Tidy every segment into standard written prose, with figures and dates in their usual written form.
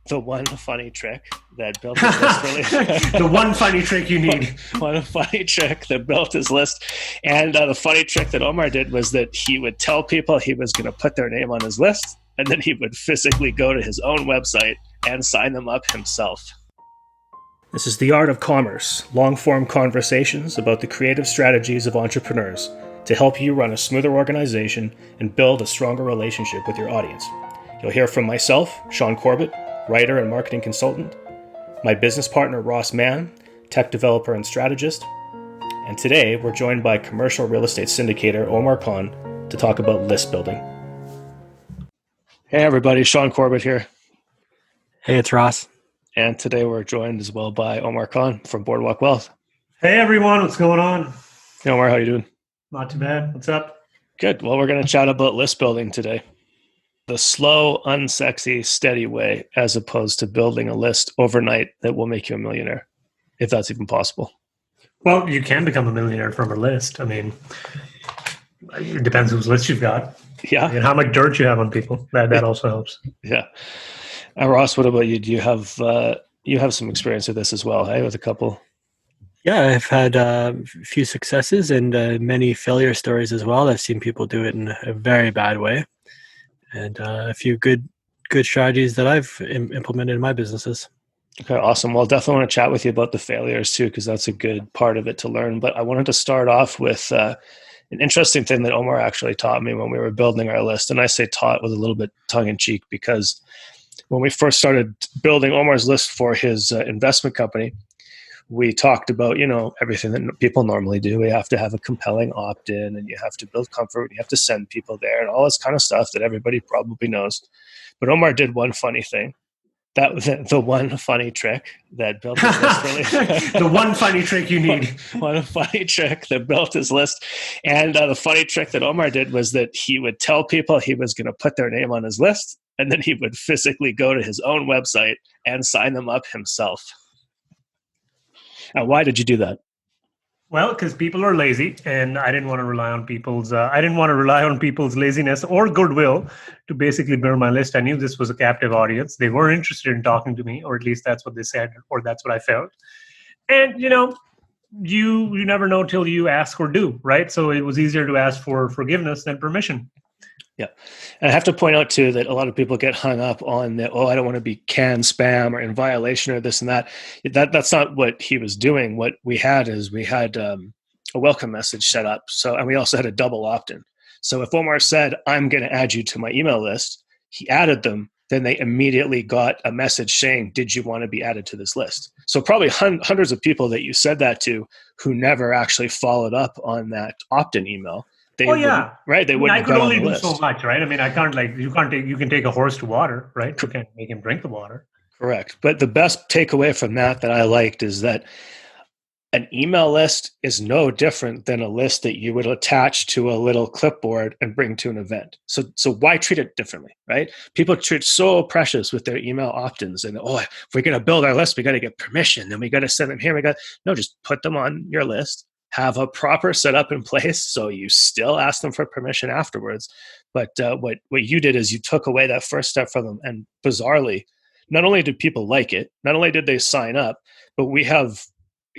the one funny trick that built his list really. The one funny trick you need. One funny trick that built his list. And the funny trick that Omar did was that he would tell people he was going to put their name on his list, and then he would physically go to his own website and sign them up himself. This is The Art of Commerce, long-form conversations about the creative strategies of entrepreneurs to help you run a smoother organization and build a stronger relationship with your audience. You'll hear from myself, Sean Corbett, writer and marketing consultant, my business partner, Ross Mann, tech developer and strategist, and today we're joined by commercial real estate syndicator Omar Khan to talk about list building. Hey everybody, Sean Corbett here. Hey, it's Ross. And today we're joined as well by Omar Khan from Boardwalk Wealth. Hey everyone, what's going on? Hey Omar, how you doing? Not too bad. What's up? Good. Well, we're going to chat about list building today. The slow, unsexy, steady way, as opposed to building a list overnight that will make you a millionaire, if that's even possible. Well, you can become a millionaire from a list. I mean, it depends whose list you've got. Yeah. And how much dirt you have on people. That also helps. Yeah. Ross, what about you? Do you have some experience with this as well? Hey, with a couple. Yeah, I've had a few successes and many failure stories as well. I've seen people do it in a very bad way, and a few good strategies that I've implemented in my businesses. Okay, awesome. Well, definitely want to chat with you about the failures too, because that's a good part of it to learn. But I wanted to start off with an interesting thing that Omar actually taught me when we were building our list. And I say taught with a little bit tongue in cheek, because when we first started building Omar's list for his investment company, we talked about, everything that people normally do. We have to have a compelling opt-in, and you have to build comfort, and you have to send people there, and all this kind of stuff that everybody probably knows. But Omar did one funny thing. That was the one funny trick that built his list really. The one funny trick you need. One funny trick that built his list. And the funny trick that Omar did was that he would tell people he was going to put their name on his list, and then he would physically go to his own website and sign them up himself. Now, why did you do that? Well, because people are lazy, and I didn't want to rely on people's. Laziness or goodwill to basically build my list. I knew this was a captive audience; they were interested in talking to me, or at least that's what they said, or that's what I felt. And you never know till you ask or do, right? So it was easier to ask for forgiveness than permission. Yeah. And I have to point out too that a lot of people get hung up on that, I don't want to be canned spam or in violation or this and that. That's not what he was doing. What we had is a welcome message set up. And we also had a double opt-in. So if Omar said, I'm going to add you to my email list, he added them, then they immediately got a message saying, did you want to be added to this list? So probably hundreds of people that you said that to who never actually followed up on that opt-in email. Right. They wouldn't. I could only do so much, right? I mean, I can't you can take a horse to water, right? You can't make him drink the water. Correct. But the best takeaway from that I liked is that an email list is no different than a list that you would attach to a little clipboard and bring to an event. So why treat it differently, right? People treat so precious with their email opt-ins, and if we're going to build our list, we got to get permission, then we got to send them here. Just put them on your list. Have a proper setup in place, so you still ask them for permission afterwards. But what you did is you took away that first step from them, and bizarrely, not only did people like it, not only did they sign up, but we have,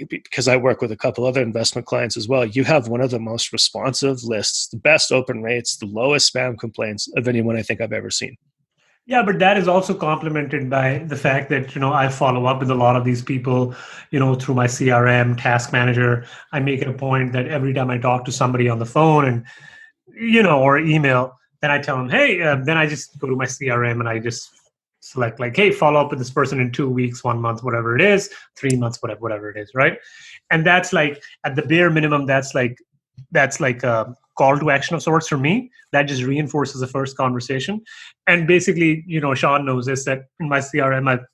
because I work with a couple other investment clients as well, you have one of the most responsive lists, the best open rates, the lowest spam complaints of anyone I think I've ever seen. Yeah, but that is also complemented by the fact that, I follow up with a lot of these people, through my CRM, task manager. I make it a point that every time I talk to somebody on the phone and, or email, then I tell them, hey, then I just go to my CRM and I just select hey, follow up with this person in 2 weeks, 1 month, whatever it is, 3 months, whatever it is, right? And that's at the bare minimum, that's like a call to action of sorts for me. That just reinforces the first conversation. And basically, Sean knows this, that in my CRM,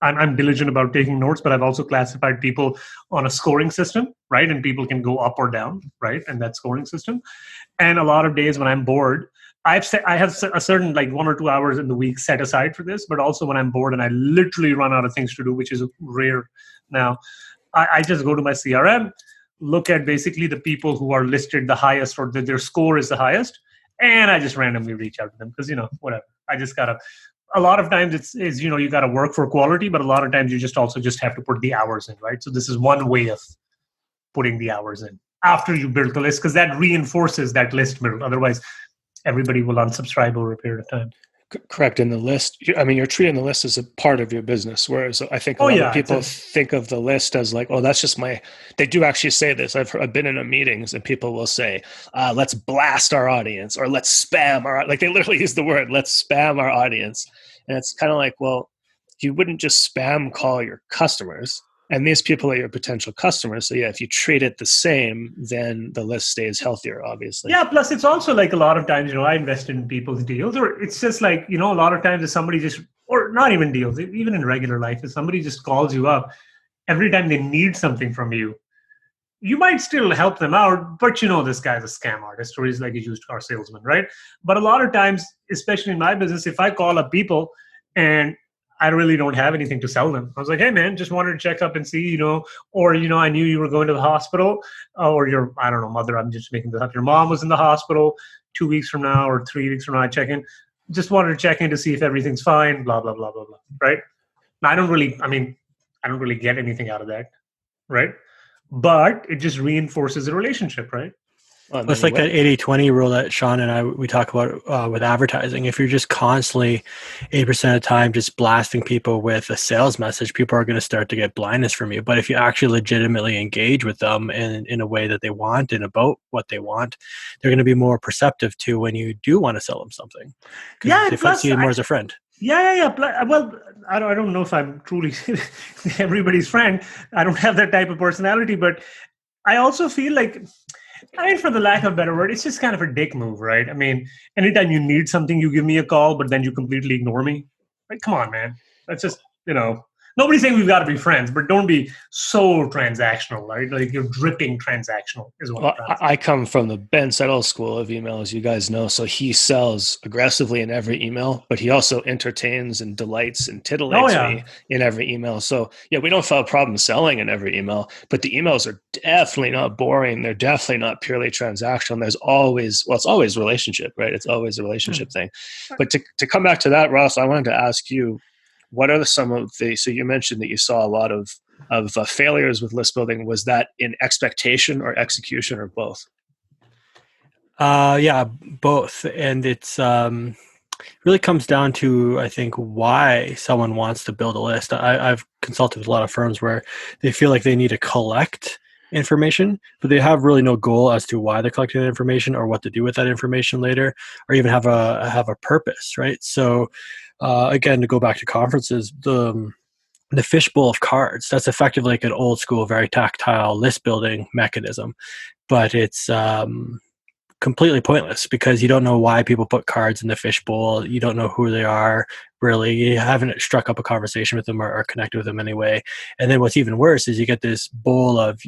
I'm diligent about taking notes, but I've also classified people on a scoring system, right? And people can go up or down, right? And that scoring system. And a lot of days when I'm bored, I have a certain 1 or 2 hours in the week set aside for this, but also when I'm bored and I literally run out of things to do, which is rare now, I just go to my CRM, look at basically the people who are listed the highest or their score is the highest, and I just randomly reach out to them because, whatever. a lot of times it's you got to work for quality, but a lot of times you just also just have to put the hours in, right? So this is one way of putting the hours in after you build the list, because that reinforces that list build. Otherwise, everybody will unsubscribe over a period of time. Correct. In the list, I mean, you're treating the list as a part of your business, whereas I think a Oh lot of yeah, people think of the list as like, oh, that's just my. They do actually say this. I've been in a meetings and people will say, let's blast our audience, or let's spam our, like they literally use the word, let's spam our audience. And it's kind of like, well, you wouldn't just spam call your customers. And these people are your potential customers. So yeah, if you treat it the same, then the list stays healthier, obviously. Yeah, plus it's also like a lot of times, I invest in people's deals, or it's just like, a lot of times if somebody just, or not even deals, even in regular life, if somebody just calls you up every time they need something from you, you might still help them out, but this guy's a scam artist or he's like a used car salesman, right? But a lot of times, especially in my business, if I call up people and I really don't have anything to sell them, I was like, hey man, just wanted to check up and see, or I knew you were going to the hospital, or your, I don't know, mother, I'm just making this up, your mom was in the hospital 2 weeks from now or 3 weeks from now, I check in, just wanted to check in to see if everything's fine, blah blah blah blah blah, right? I don't really get anything out of that, right? But it just reinforces the relationship, right? Well, it's like that 80-20 rule that Sean and I, we talk about with advertising. If you're just constantly 80% of the time just blasting people with a sales message, people are going to start to get blindness from you. But if you actually legitimately engage with them in a way that they want and about what they want, they're going to be more perceptive to when you do want to sell them something. Yeah, they see you more as a friend. Yeah. Well, I don't know if I'm truly everybody's friend. I don't have that type of personality, but I also feel like, for the lack of a better word, it's just kind of a dick move, right? I mean, anytime you need something, you give me a call, but then you completely ignore me. Like, come on, man. That's just, nobody's saying we've got to be friends, but don't be so transactional, right? Like you're dripping transactional is what I come from the Ben Settle school of email, as you guys know. So he sells aggressively in every email, but he also entertains and delights and titillates me in every email. So yeah, we don't have a problem selling in every email, but the emails are definitely not boring. They're definitely not purely transactional. There's always, it's always relationship, right? It's always a relationship thing. But to come back to that, Ross, I wanted to ask you, what are some of the, so you mentioned that you saw a lot of failures with list building. Was that in expectation or execution or both? Yeah, both. And it's really comes down to, I think, why someone wants to build a list. I've consulted with a lot of firms where they feel like they need to collect information, but they have really no goal as to why they're collecting that information or what to do with that information later, or even have a purpose, right? So again, to go back to conferences, the fishbowl of cards, that's effectively like an old school, very tactile list building mechanism, but it's completely pointless because you don't know why people put cards in the fishbowl. You don't know who they are, really. You haven't struck up a conversation with them or connected with them anyway. And then what's even worse is you get this bowl of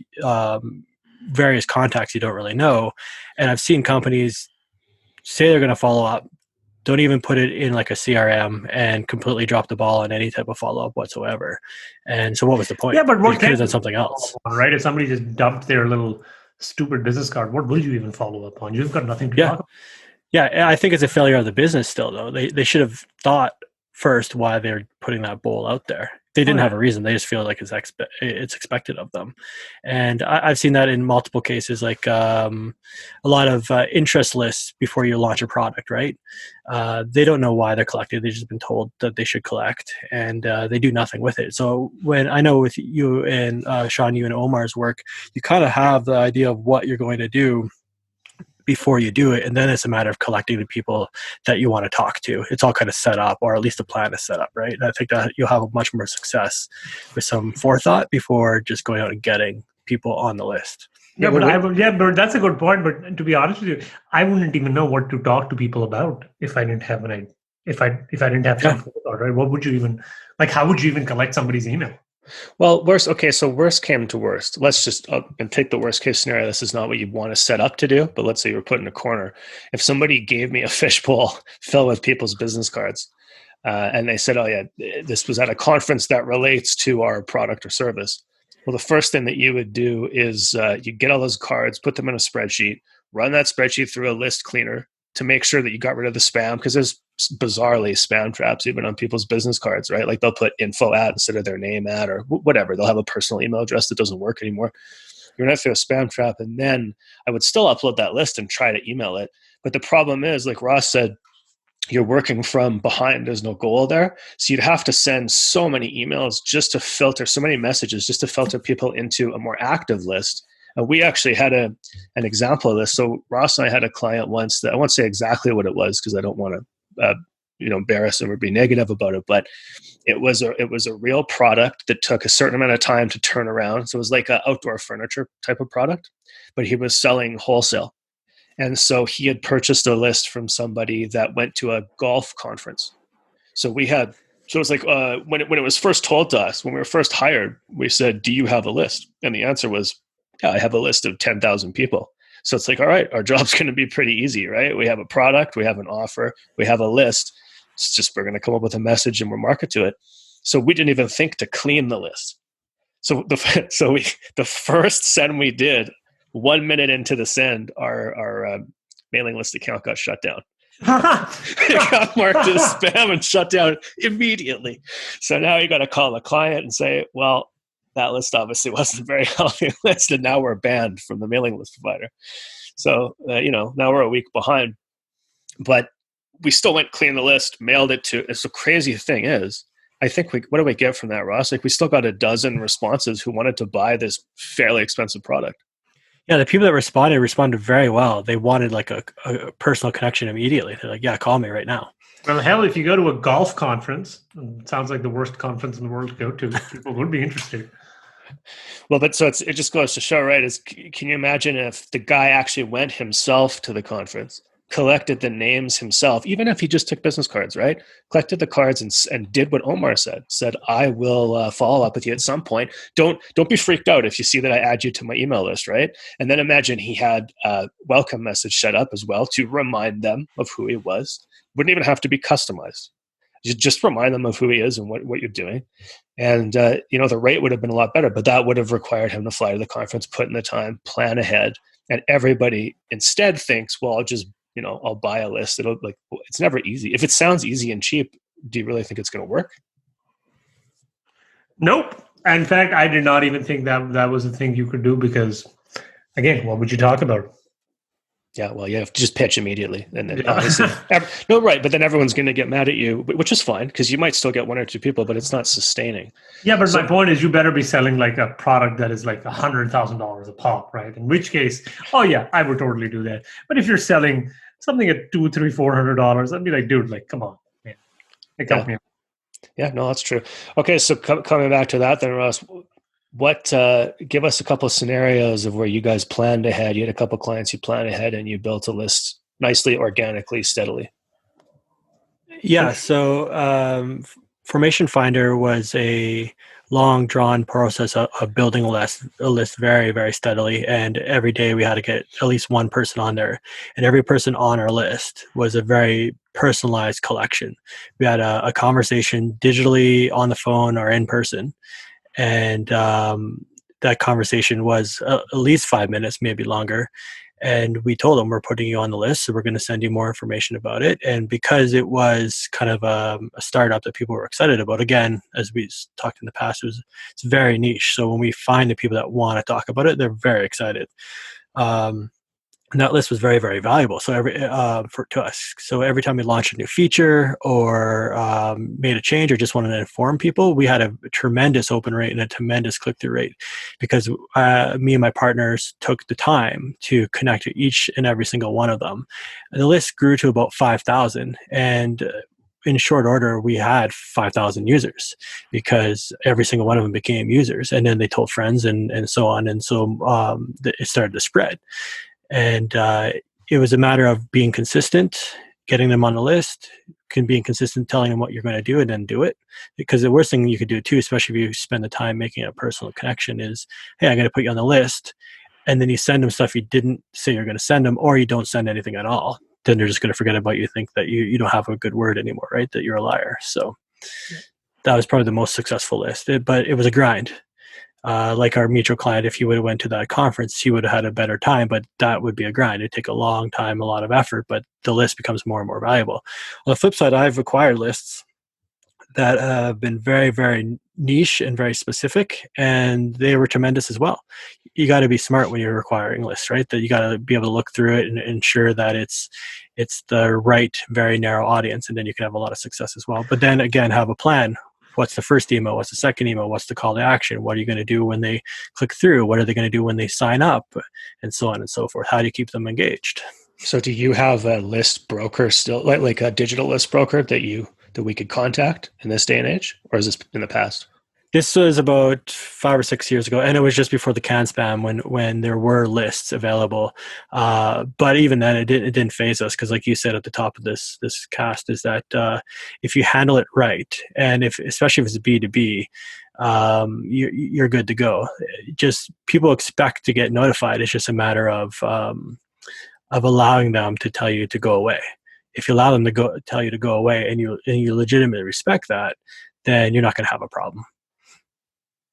various contacts you don't really know. And I've seen companies say they're going to follow up, don't even put it in like a CRM, and completely drop the ball on any type of follow-up whatsoever. And so what was the point? Yeah, but what could have done something else. Right? If somebody just dumped their little stupid business card, what will you even follow up on? You've got nothing to talk about. Yeah, I think it's a failure of the business still, though. They should have thought first why they're putting that bowl out there. They didn't have a reason. They just feel like it's expected of them. And I've seen that in multiple cases, like a lot of interest lists before you launch a product, right? They don't know why they're collected. They've just been told that they should collect, and they do nothing with it. So when I know with you and Sean, you and Omar's work, you kind of have the idea of what you're going to do before you do it, and then it's a matter of collecting the people that you want to talk to. It's all kind of set up, or at least the plan is set up, right? And I think that you'll have much more success with some forethought before just going out and getting people on the list. Yeah, but that's a good point. But to be honest with you, I wouldn't even know what to talk to people about if I didn't have if I didn't have some forethought, right? What would you even how would you even collect somebody's email? Well, worst came to worst. Let's just and take the worst case scenario. This is not what you want to set up to do, but let's say you're put in a corner. If somebody gave me a fishbowl filled with people's business cards, and they said, "Oh yeah, this was at a conference that relates to our product or service," well, the first thing that you would do is you get all those cards, put them in a spreadsheet, run that spreadsheet through a list cleaner, to make sure that you got rid of the spam, because there's bizarrely spam traps even on people's business cards, right? Like they'll put info at instead of their name at, or whatever. They'll have a personal email address that doesn't work anymore. You're not through a spam trap. And then I would still upload that list and try to email it. But the problem is, like Ross said, you're working from behind. There's no goal there. So you'd have to send so many emails just to filter, so many messages just to filter people into a more active list. We actually had an example of this. So Ross and I had a client once that I won't say exactly what it was because I don't want to embarrass him or be negative about it, but it was a real product that took a certain amount of time to turn around. So it was like an outdoor furniture type of product, but he was selling wholesale. And so he had purchased a list from somebody that went to a golf conference. So it was like when it was first told to us, when we were first hired, we said, "Do you have a list?" And the answer was, "Yeah, I have a list of 10,000 people." So it's like, all right, our job's going to be pretty easy, right? We have a product, we have an offer, we have a list. It's just we're going to come up with a message and we'll market to it. So we didn't even think to clean the list. So the first send we did, 1 minute into the send, our mailing list account got shut down. It got marked as spam and shut down immediately. So now you got to call the client and say, well, that list obviously wasn't a very healthy list, and now we're banned from the mailing list provider. So, now we're a week behind. But we still went clean the list, mailed it to. It's the crazy thing is, I think what do we get from that, Ross? Like we still got a dozen responses who wanted to buy this fairly expensive product. Yeah, the people that responded very well. They wanted like a personal connection immediately. They're like, yeah, call me right now. Well, hell, if you go to a golf conference, it sounds like the worst conference in the world to go to. People would be interested. Well, but so it just goes to show, right? Can you imagine if the guy actually went himself to the conference, collected the names himself, even if he just took business cards, right? Collected the cards and did what Omar said, I will follow up with you at some point. Don't be freaked out if you see that I add you to my email list, right? And then imagine he had a welcome message set up as well to remind them of who he was. Wouldn't even have to be customized. You just remind them of who he is and what you're doing. And, the rate would have been a lot better, but that would have required him to fly to the conference, put in the time, plan ahead. And everybody instead thinks, well, I'll buy a list. It's never easy. If it sounds easy and cheap, do you really think it's going to work? Nope. In fact, I did not even think that was a thing you could do because, again, what would you talk about? Yeah, well, you have to just pitch immediately. And then obviously, no, right. But then everyone's going to get mad at you, which is fine because you might still get one or two people, but it's not sustaining. Yeah, but my point is you better be selling like a product that is like $100,000 a pop, right? In which case, oh yeah, I would totally do that. But if you're selling something at $200, $300, $400, I'd be like, dude, like, come on, man. Help me. Yeah, no, that's true. Okay, so coming back to that then, Ross, give us a couple of scenarios of where you guys planned ahead. You had a couple of clients you planned ahead and you built a list nicely, organically, steadily. Yeah. So Formation Finder was a long drawn process of building a list very, very steadily. And every day we had to get at least one person on there, and every person on our list was a very personalized collection. We had a conversation digitally, on the phone, or in person. And that conversation was at least 5 minutes, maybe longer. And we told them, we're putting you on the list, so we're going to send you more information about it. And because it was kind of a startup that people were excited about, again, as we talked in the past, it's very niche. So when we find the people that want to talk about it, they're very excited. And that list was very, very valuable. So to us. So every time we launched a new feature or made a change or just wanted to inform people, we had a tremendous open rate and a tremendous click-through rate because me and my partners took the time to connect to each and every single one of them. And the list grew to about 5,000. And in short order, we had 5,000 users because every single one of them became users. And then they told friends and so on. And so it started to spread. And it was a matter of being consistent, getting them on the list, being consistent, telling them what you're going to do, and then do it. Because the worst thing you could do too, especially if you spend the time making a personal connection, is, hey, I'm going to put you on the list. And then you send them stuff you didn't say you're going to send them, or you don't send anything at all. Then they're just going to forget about you, think that you don't have a good word anymore, right? That you're a liar. So that was probably the most successful list. But it was a grind. Like our mutual client, if he would have went to that conference, he would have had a better time, but that would be a grind. It'd take a long time, a lot of effort, but the list becomes more and more valuable. On the flip side, I've acquired lists that have been very, very niche and very specific, and they were tremendous as well. You got to be smart when you're acquiring lists, right? That you got to be able to look through it and ensure that it's the right, very narrow audience, and then you can have a lot of success as well. But then again, have a plan. What's the first email? What's the second email? What's the call to action? What are you going to do when they click through? What are they going to do when they sign up? And so on and so forth. How do you keep them engaged? So do you have a list broker still, like a digital list broker that we could contact in this day and age, or is this in the past? This was about 5 or 6 years ago, and it was just before the can spam when there were lists available. But even then, it didn't phase us, because, like you said at the top of this cast, is that if you handle it right, and especially if it's B2B, you're good to go. Just people expect to get notified. It's just a matter of allowing them to tell you to go away. If you allow them to tell you to go away, and you legitimately respect that, then you're not going to have a problem.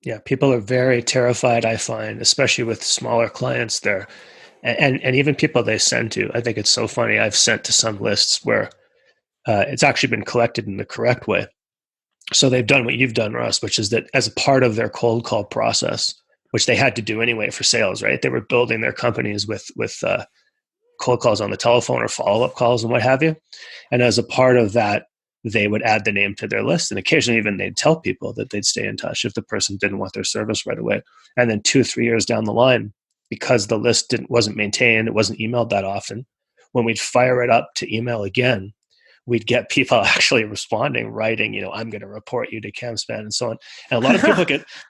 Yeah, people are very terrified, I find, especially with smaller clients there. And even people they send to. I think it's so funny. I've sent to some lists where it's actually been collected in the correct way. So they've done what you've done, Russ, which is that as a part of their cold call process, which they had to do anyway for sales, right? They were building their companies with cold calls on the telephone or follow-up calls and what have you. And as a part of that, they would add the name to their list. And occasionally even they'd tell people that they'd stay in touch if the person didn't want their service right away. And then 2-3 years down the line, because the list wasn't maintained, it wasn't emailed that often, when we'd fire it up to email again, we'd get people actually responding, writing, I'm going to report you to CamSpan and so on. And a lot of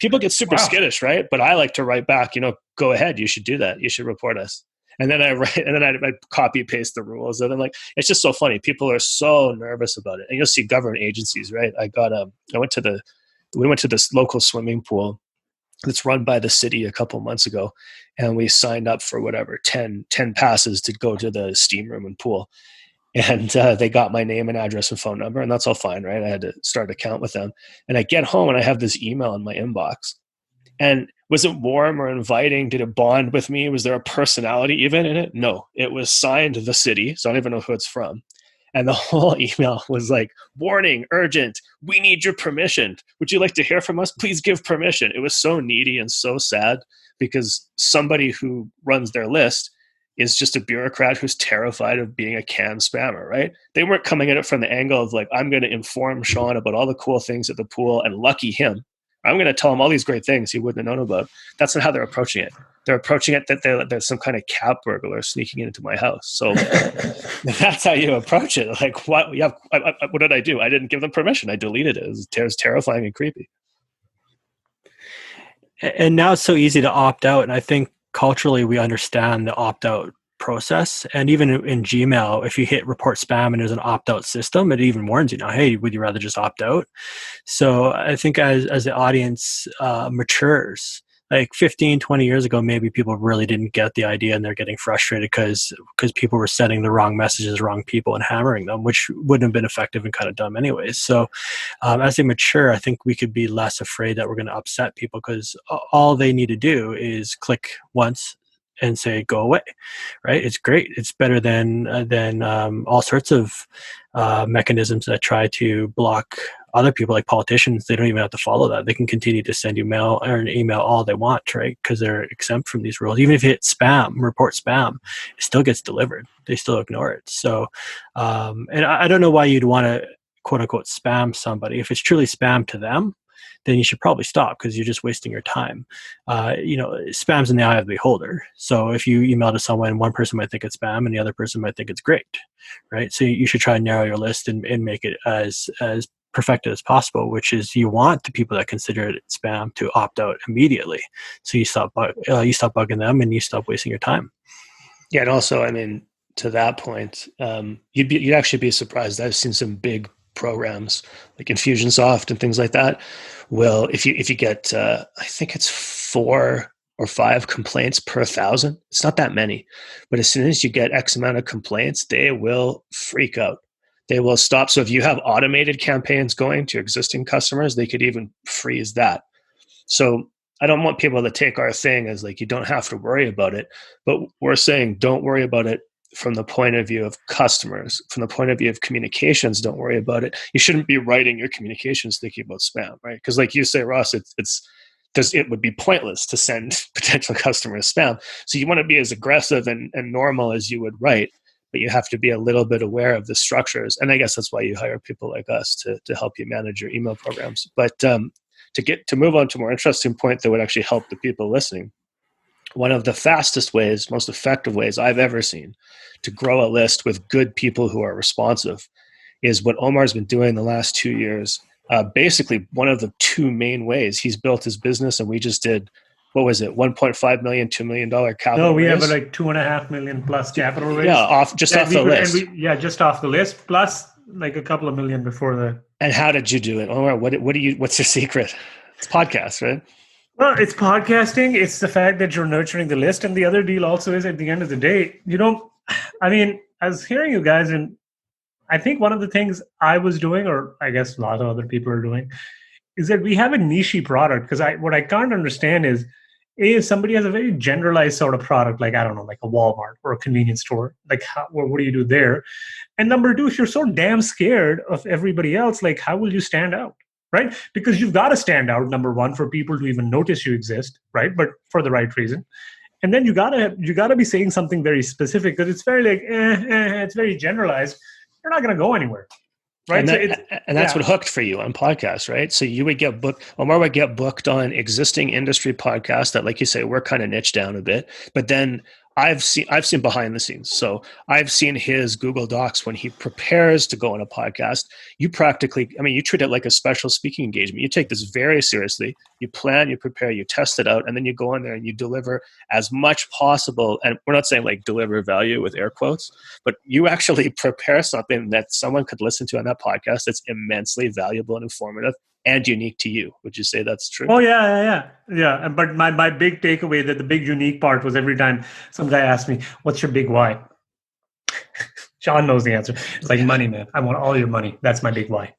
people get super skittish, right? But I like to write back, go ahead, you should do that. You should report us. And then I copy paste the rules. And then it's just so funny. People are so nervous about it. And you'll see government agencies, right? We went to this local swimming pool that's run by the city a couple months ago. And we signed up for 10 passes to go to the steam room and pool. And they got my name and address and phone number, and that's all fine, right? I had to start an account with them. And I get home and I have this email in my inbox. And was it warm or inviting? Did it bond with me? Was there a personality even in it? No, it was signed the city. So I don't even know who it's from. And the whole email was like, warning, urgent, we need your permission. Would you like to hear from us? Please give permission. It was so needy and so sad, because somebody who runs their list is just a bureaucrat who's terrified of being a can spammer, right? They weren't coming at it from the angle of I'm going to inform Sean about all the cool things at the pool, and lucky him, I'm going to tell him all these great things he wouldn't have known about. That's not how they're approaching it. They're approaching it that there's some kind of cat burglar sneaking into my house. So that's how you approach it. What? Yeah, what did I do? I didn't give them permission. I deleted it. It was terrifying and creepy. And now it's so easy to opt out. And I think culturally we understand the opt-out process. And even in Gmail, if you hit report spam and there's an opt-out system, it even warns you now, hey, would you rather just opt out? So I think as the audience matures, 15, 20 years ago, maybe people really didn't get the idea, and they're getting frustrated because people were sending the wrong messages, wrong people, and hammering them, which wouldn't have been effective and kind of dumb anyways. So as they mature, I think we could be less afraid that we're going to upset people, because all they need to do is click once and say go away, right? It's great. It's better than all sorts of mechanisms that try to block other people, like politicians. They don't even have to follow that. They can continue to send you mail or an email all they want, right? Because they're exempt from these rules. Even if you hit spam, report spam, it still gets delivered. They still ignore it. So, and I don't know why you'd want to quote unquote spam somebody. If it's truly spam to them, then you should probably stop, because you're just wasting your time. Spam's in the eye of the beholder. So if you email to someone, one person might think it's spam and the other person might think it's great, right? So you should try and narrow your list and make it as perfected as possible, which is you want the people that consider it spam to opt out immediately. So you stop bugging them and you stop wasting your time. Yeah, and also, to that point, you'd actually be surprised. I've seen some big programs like Infusionsoft and things like that. Well, if you get, I think it's 4 or 5 complaints per 1,000. It's not that many, but as soon as you get X amount of complaints, they will freak out. They will stop. So if you have automated campaigns going to existing customers, they could even freeze that. So I don't want people to take our thing as like, you don't have to worry about it, but we're saying don't worry about it from the point of view of customers, from the point of view of communications. Don't worry about it. You shouldn't be writing your communications thinking about spam, right? Because like you say, Ross, it would be pointless to send potential customers spam. So you want to be as aggressive and normal as you would write, but you have to be a little bit aware of the structures. And I guess that's why you hire people like us to help you manage your email programs. But to move on to a more interesting point that would actually help the people listening, one of the fastest ways, most effective ways I've ever seen to grow a list with good people who are responsive is what Omar's been doing the last 2 years. Basically, one of the two main ways he's built his business, and we just did, what was it, $1.5 million, $2 million capital No, we raise? have like 2.5 million plus capital raise. Yeah, off the list. Just off the list, plus like a couple of million before that. And how did you do it? Omar, what's your secret? It's podcast, right? Well, it's podcasting. It's the fact that you're nurturing the list. And the other deal also is at the end of the day, I was hearing you guys, and I think one of the things I was doing, or I guess a lot of other people are doing, is that we have a niche product. Because what I can't understand is, if somebody has a very generalized sort of product, like, I don't know, like a Walmart or a convenience store, like what do you do there? And number two, if you're so damn scared of everybody else, like how will you stand out? Right? Because you've got to stand out, number one, for people to even notice you exist, right? But for the right reason. And then you gotta be saying something very specific, because it's very like, it's very generalized. You're not going to go anywhere. Right. And that's what hooked for you on podcasts, right? So you would get booked, Omar would get booked on existing industry podcasts that, like you say, we're kind of niche down a bit. But then I've seen behind the scenes. So I've seen his Google Docs when he prepares to go on a podcast. You treat it like a special speaking engagement. You take this very seriously. You plan, you prepare, you test it out, and then you go on there and you deliver as much possible. And we're not saying like deliver value with air quotes, but you actually prepare something that someone could listen to on that podcast that's immensely valuable and informative and unique to you. Would you say that's true? Oh, yeah. But my big takeaway, that the big unique part, was every time some guy asked me, what's your big why? John knows the answer. It's like, money, man. I want all your money. That's my big why.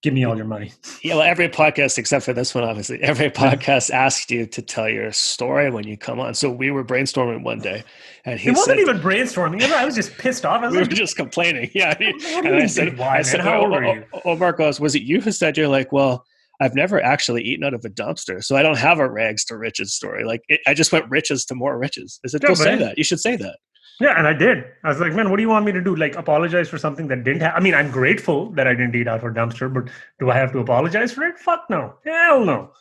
Give me all your money. Yeah, well, every podcast, except for this one, obviously, every podcast asked you to tell your story when you come on. So we were brainstorming one day, and he wasn't even brainstorming. I was just pissed off. We were just complaining. Yeah. And I said, how old are you? Omar goes, was it you who said, you're like, well, I've never actually eaten out of a dumpster, so I don't have a rags to riches story. Like, I just went riches to more riches. I said, go say that. You should say that. Yeah, and I did. I was like, man, what do you want me to do? Like, apologize for something that didn't happen? I'm grateful that I didn't eat out of a dumpster, but do I have to apologize for it? Fuck no. Hell no.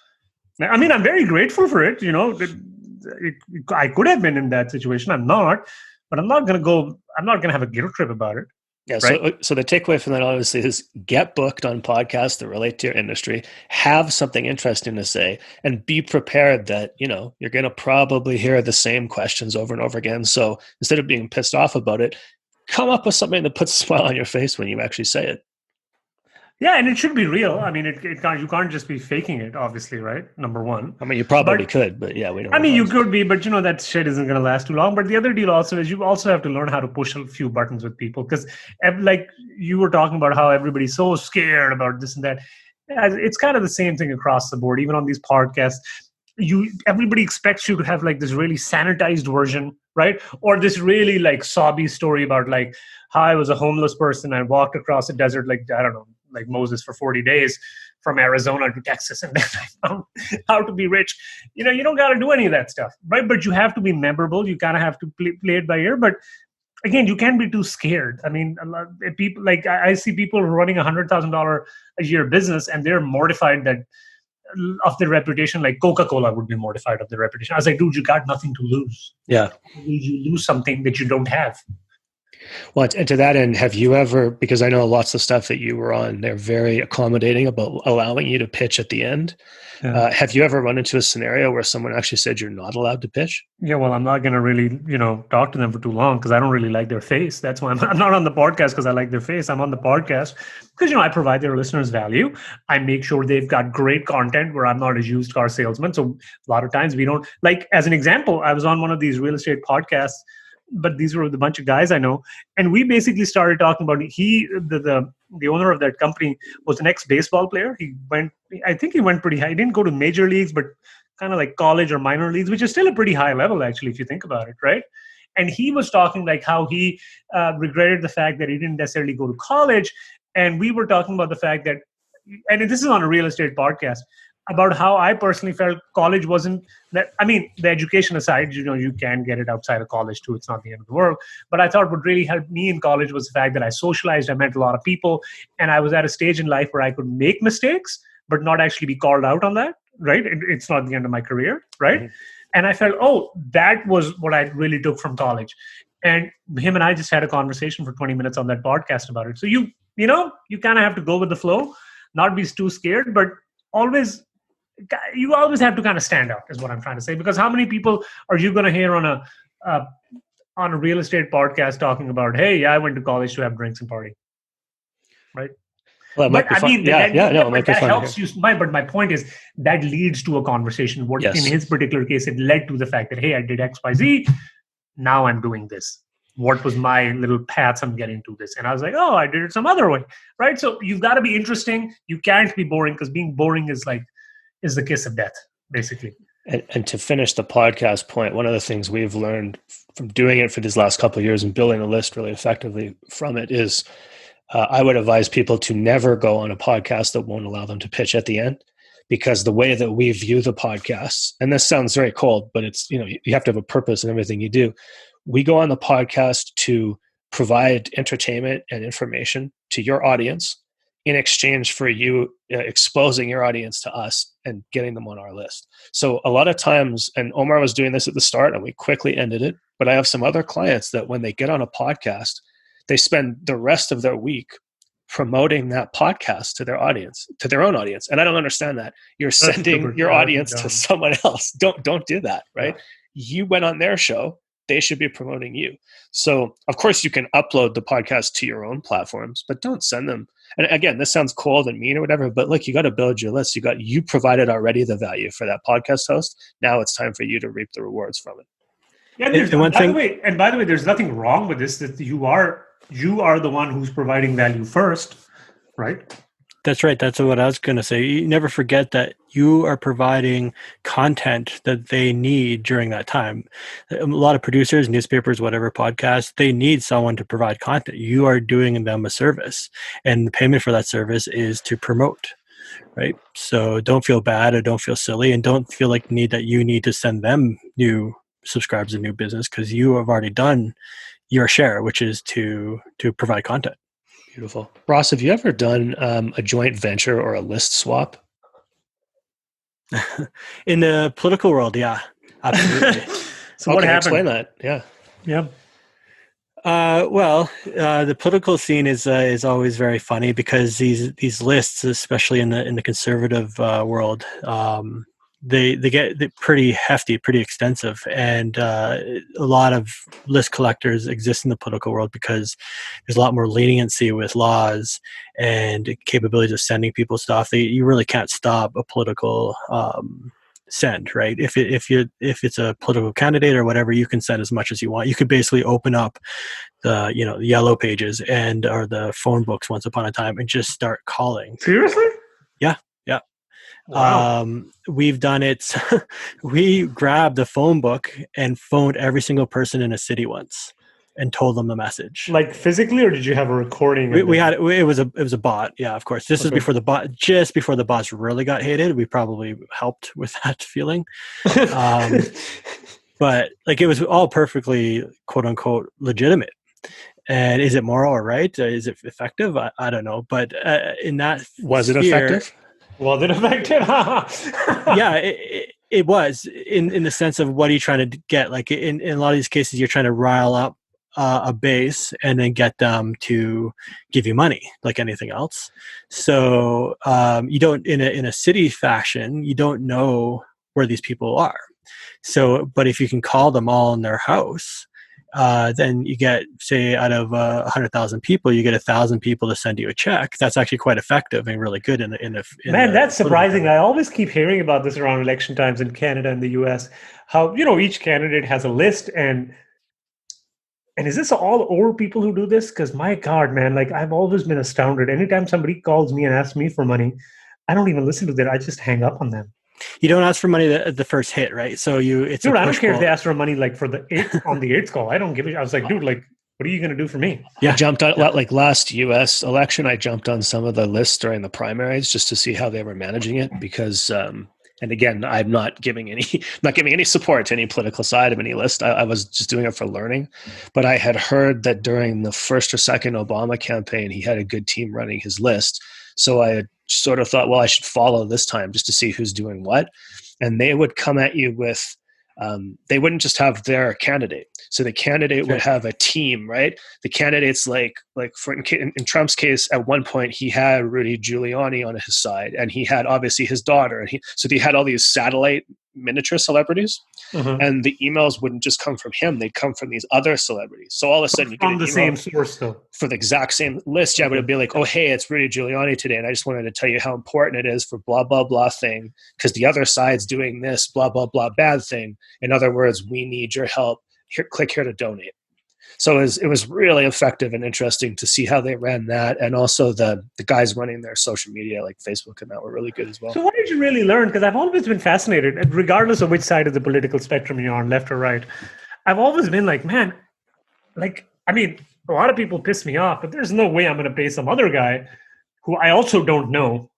I'm very grateful for it. I could have been in that situation. I'm not, but I'm not going to have a guilt trip about it. Yeah. Right? So the takeaway from that obviously is get booked on podcasts that relate to your industry, have something interesting to say, and be prepared that, you're going to probably hear the same questions over and over again. So instead of being pissed off about it, come up with something that puts a smile on your face when you actually say it. Yeah, and it should be real. You can't just be faking it, obviously, right? Number one. You probably could, but yeah, we don't. You could be, but that shit isn't going to last too long. But the other deal also is you also have to learn how to push a few buttons with people, because like you were talking about how everybody's so scared about this and that. It's kind of the same thing across the board, even on these podcasts. Everybody expects you to have like this really sanitized version, right? Or this really like sobby story about like how I was a homeless person. I walked across the desert, like, I don't know, like Moses, for 40 days from Arizona to Texas, and then I found how to be rich. You don't got to do any of that stuff, right? But you have to be memorable. You kind of have to play it by ear. But again, you can't be too scared. A lot of people, like I see people running $100,000 a year business, and they're mortified of their reputation. Like Coca-Cola would be mortified of their reputation. I was like, dude, you got nothing to lose. Yeah, you lose something that you don't have. Well, and to that end, have you ever, because I know lots of stuff that you were on, they're very accommodating about allowing you to pitch at the end. Yeah. Have you ever run into a scenario where someone actually said you're not allowed to pitch? Yeah, well, I'm not going to really, talk to them for too long, because I don't really like their face. That's why I'm not on the podcast, because I like their face. I'm on the podcast because, I provide their listeners value. I make sure they've got great content where I'm not a used car salesman. So a lot of times we don't, like, as an example, I was on one of these real estate podcasts, but these were the bunch of guys I know. And we basically started talking about, the owner of that company was an ex-baseball player. I think he went pretty high. He didn't go to major leagues, but kind of like college or minor leagues, which is still a pretty high level, actually, if you think about it, right? And he was talking like how he regretted the fact that he didn't necessarily go to college. And we were talking about the fact that, and this is on a real estate podcast, about how I personally felt college wasn't that. I mean, the education aside, you can get it outside of college too. It's not the end of the world. But I thought what really helped me in college was the fact that I socialized, I met a lot of people, and I was at a stage in life where I could make mistakes, but not actually be called out on that, right? It's not the end of my career, right? Mm-hmm. And I felt, that was what I really took from college. And him and I just had a conversation for 20 minutes on that podcast about it. So you kind of have to go with the flow, not be too scared, but you always have to kind of stand out, is what I'm trying to say. Because how many people are you going to hear on a real estate podcast talking about, hey, yeah, I went to college to have drinks and party, right? Well, but I mean, that helps you. But my point is that leads to a conversation. In his particular case, it led to the fact that, hey, I did X, Y, Z. Now I'm doing this. What was my little paths I'm getting to this? And I was like, I did it some other way, right? So you've got to be interesting. You can't be boring, because being boring is the kiss of death, basically. And to finish the podcast point, one of the things we've learned from doing it for these last couple of years and building a list really effectively from it is, I would advise people to never go on a podcast that won't allow them to pitch at the end, because the way that we view the podcasts, and this sounds very cold, but it's, you have to have a purpose in everything you do. We go on the podcast to provide entertainment and information to your audience in exchange for you exposing your audience to us and getting them on our list. So a lot of times, and Omar was doing this at the start and we quickly ended it, but I have some other clients that when they get on a podcast, they spend the rest of their week promoting that podcast to their audience, to their own audience. And I don't understand that. You're sending your audience to someone else. Don't do that, right? Yeah. You went on their show. They should be promoting you. So of course you can upload the podcast to your own platforms, but don't send them. And again, this sounds cold and mean or whatever, but look, you got to build your list. You provided already the value for that podcast host. Now it's time for you to reap the rewards from it. Yeah, by the way, there's nothing wrong with this, that you are the one who's providing value first, right? That's right. That's what I was going to say. You never forget that you are providing content that they need during that time. A lot of producers, newspapers, whatever, podcasts, they need someone to provide content. You are doing them a service, and the payment for that service is to promote, right? So don't feel bad or don't feel silly, and don't feel like you need to send them new subscribers and new business, because you have already done your share, which is to provide content. Beautiful. Ross, have you ever done a joint venture or a list swap? In the political world, yeah, absolutely. So what happened? Explain that. Yeah. Yeah. The political scene is always very funny, because these lists, especially in the conservative world, they get pretty hefty, pretty extensive, and a lot of list collectors exist in the political world because there's a lot more leniency with laws and capabilities of sending people stuff. You really can't stop a political send, right? If it's a political candidate or whatever, you can send as much as you want. You could basically open up the yellow pages or the phone books once upon a time and just start calling. Seriously? Yeah. Wow. We've done it. We grabbed the phone book and phoned every single person in a city once and told them the message. Like physically, or did you have a recording? We had it was a bot. Yeah, of course. This is before the bot. Just before the bots really got hated. We probably helped with that feeling. But it was all perfectly quote unquote legitimate. And is it moral or right? Is it effective? I don't know. But in that was it effective? Was it effective? Yeah, it was in the sense of what are you trying to get? Like in a lot of these cases, you're trying to rile up a base and then get them to give you money, like anything else. So you don't in a city fashion, you don't know where these people are. So, but if you can call them all in their house, then you get, say, out of 100,000 people, you get 1,000 people to send you a check. That's actually quite effective and really good. That's surprising. I always keep hearing about this around election times in Canada and the US. How each candidate has a list, and is this all old people who do this? Because my God, man, I've always been astounded. Anytime somebody calls me and asks me for money, I don't even listen to that. I just hang up on them. You don't ask for money the first hit, right? So it's Dude, a I don't push care if they pull. ask for money like for the eighth on the eighth call. I don't give it. I was like, dude, like, what are you gonna do for me? I jumped on like last U.S. election. I jumped on some of the lists during the primaries just to see how they were managing it because, and again, I'm not giving any support to any political side of any list. I was just doing it for learning, but I had heard that during the first or second Obama campaign, he had a good team running his list. So I had sort of thought, well, I should follow this time just to see who's doing what, and they would come at you with. They wouldn't just have their candidate. So the candidate would have a team, right? The candidates like for in Trump's case, at one point he had Rudy Giuliani on his side, and he had obviously his daughter, and he had all these satellite miniature celebrities, and the emails wouldn't just come from him; they'd come from these other celebrities. So all of a sudden, you get From an the email same source, though. for the exact same list. Yeah, but it'd be like, oh, hey, it's Rudy Giuliani today, and I just wanted to tell you how important it is for blah blah blah thing because the other side's doing this blah blah blah bad thing. In other words, we need your help. Here, click here to donate. So it was really effective and interesting to see how they ran that, and also the guys running their social media like Facebook and that were really good as well. So what did you really learn? Because I've always been fascinated, regardless of which side of the political spectrum you're on, left or right. I've always been like, man, like, I mean, a lot of people piss me off, but there's no way I'm going to pay some other guy who I also don't know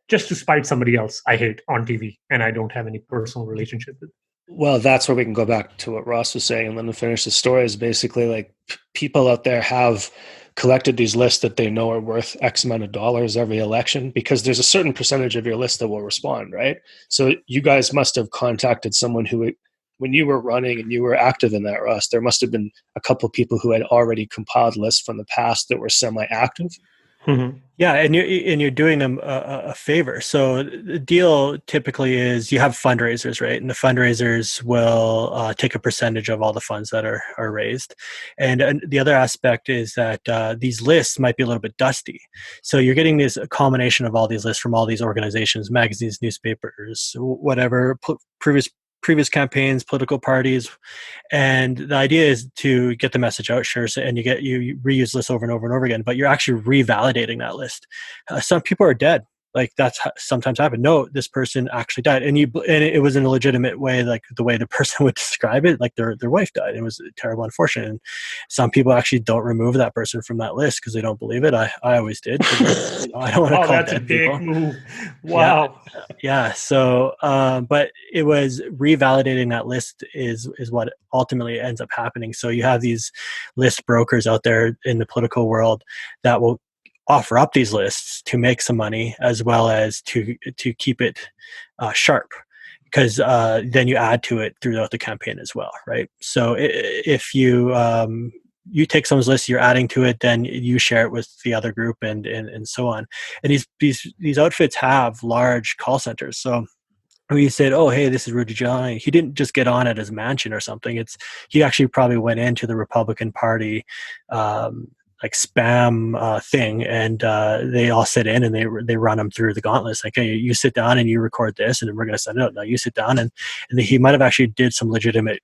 just to spite somebody else I hate on TV and I don't have any personal relationship with. Well, that's where we can go back to what Ross was saying and let him finish the story. Is basically like people out there have collected these lists that they know are worth X amount of dollars every election because there's a certain percentage of your list that will respond, right? So you guys must have contacted someone who, when you were running and you were active in that, Ross, there must have been a couple of people who had already compiled lists from the past that were semi-active. Mm-hmm. Yeah, and you're doing them a favor. So the deal typically is you have fundraisers, right? And the fundraisers will take a percentage of all the funds that are raised. And the other aspect is that these lists might be a little bit dusty. So you're getting this combination of all these lists from all these organizations, magazines, newspapers, whatever, previous campaigns, political parties, and the idea is to get the message out, sure. So, and you reuse lists over and over and over again, but you're actually revalidating that list. Some people are dead. Like that's sometimes happened. No, this person actually died, and it was in a legitimate way, like the way the person would describe it, like their wife died. It was terrible, unfortunate. And some people actually don't remove that person from that list because they don't believe it. I always did. I don't want to call that's dead a big people. move. Wow. Yeah. So, but it was revalidating that list is what ultimately ends up happening. So you have these list brokers out there in the political world that will offer up these lists to make some money as well as to keep it sharp, because then you add to it throughout the campaign as well, right? So if you take someone's list, you're adding to it, then you share it with the other group and so on. And these outfits have large call centers. So when you said, oh, hey, this is Rudy Giuliani, he didn't just get on at his mansion or something. He actually probably went into the Republican Party like spam thing, and they all sit in and they run them through the gauntlet. Like, hey, you sit down and you record this, and then we're going to send it out. Now you sit down, and he might have actually did some legitimate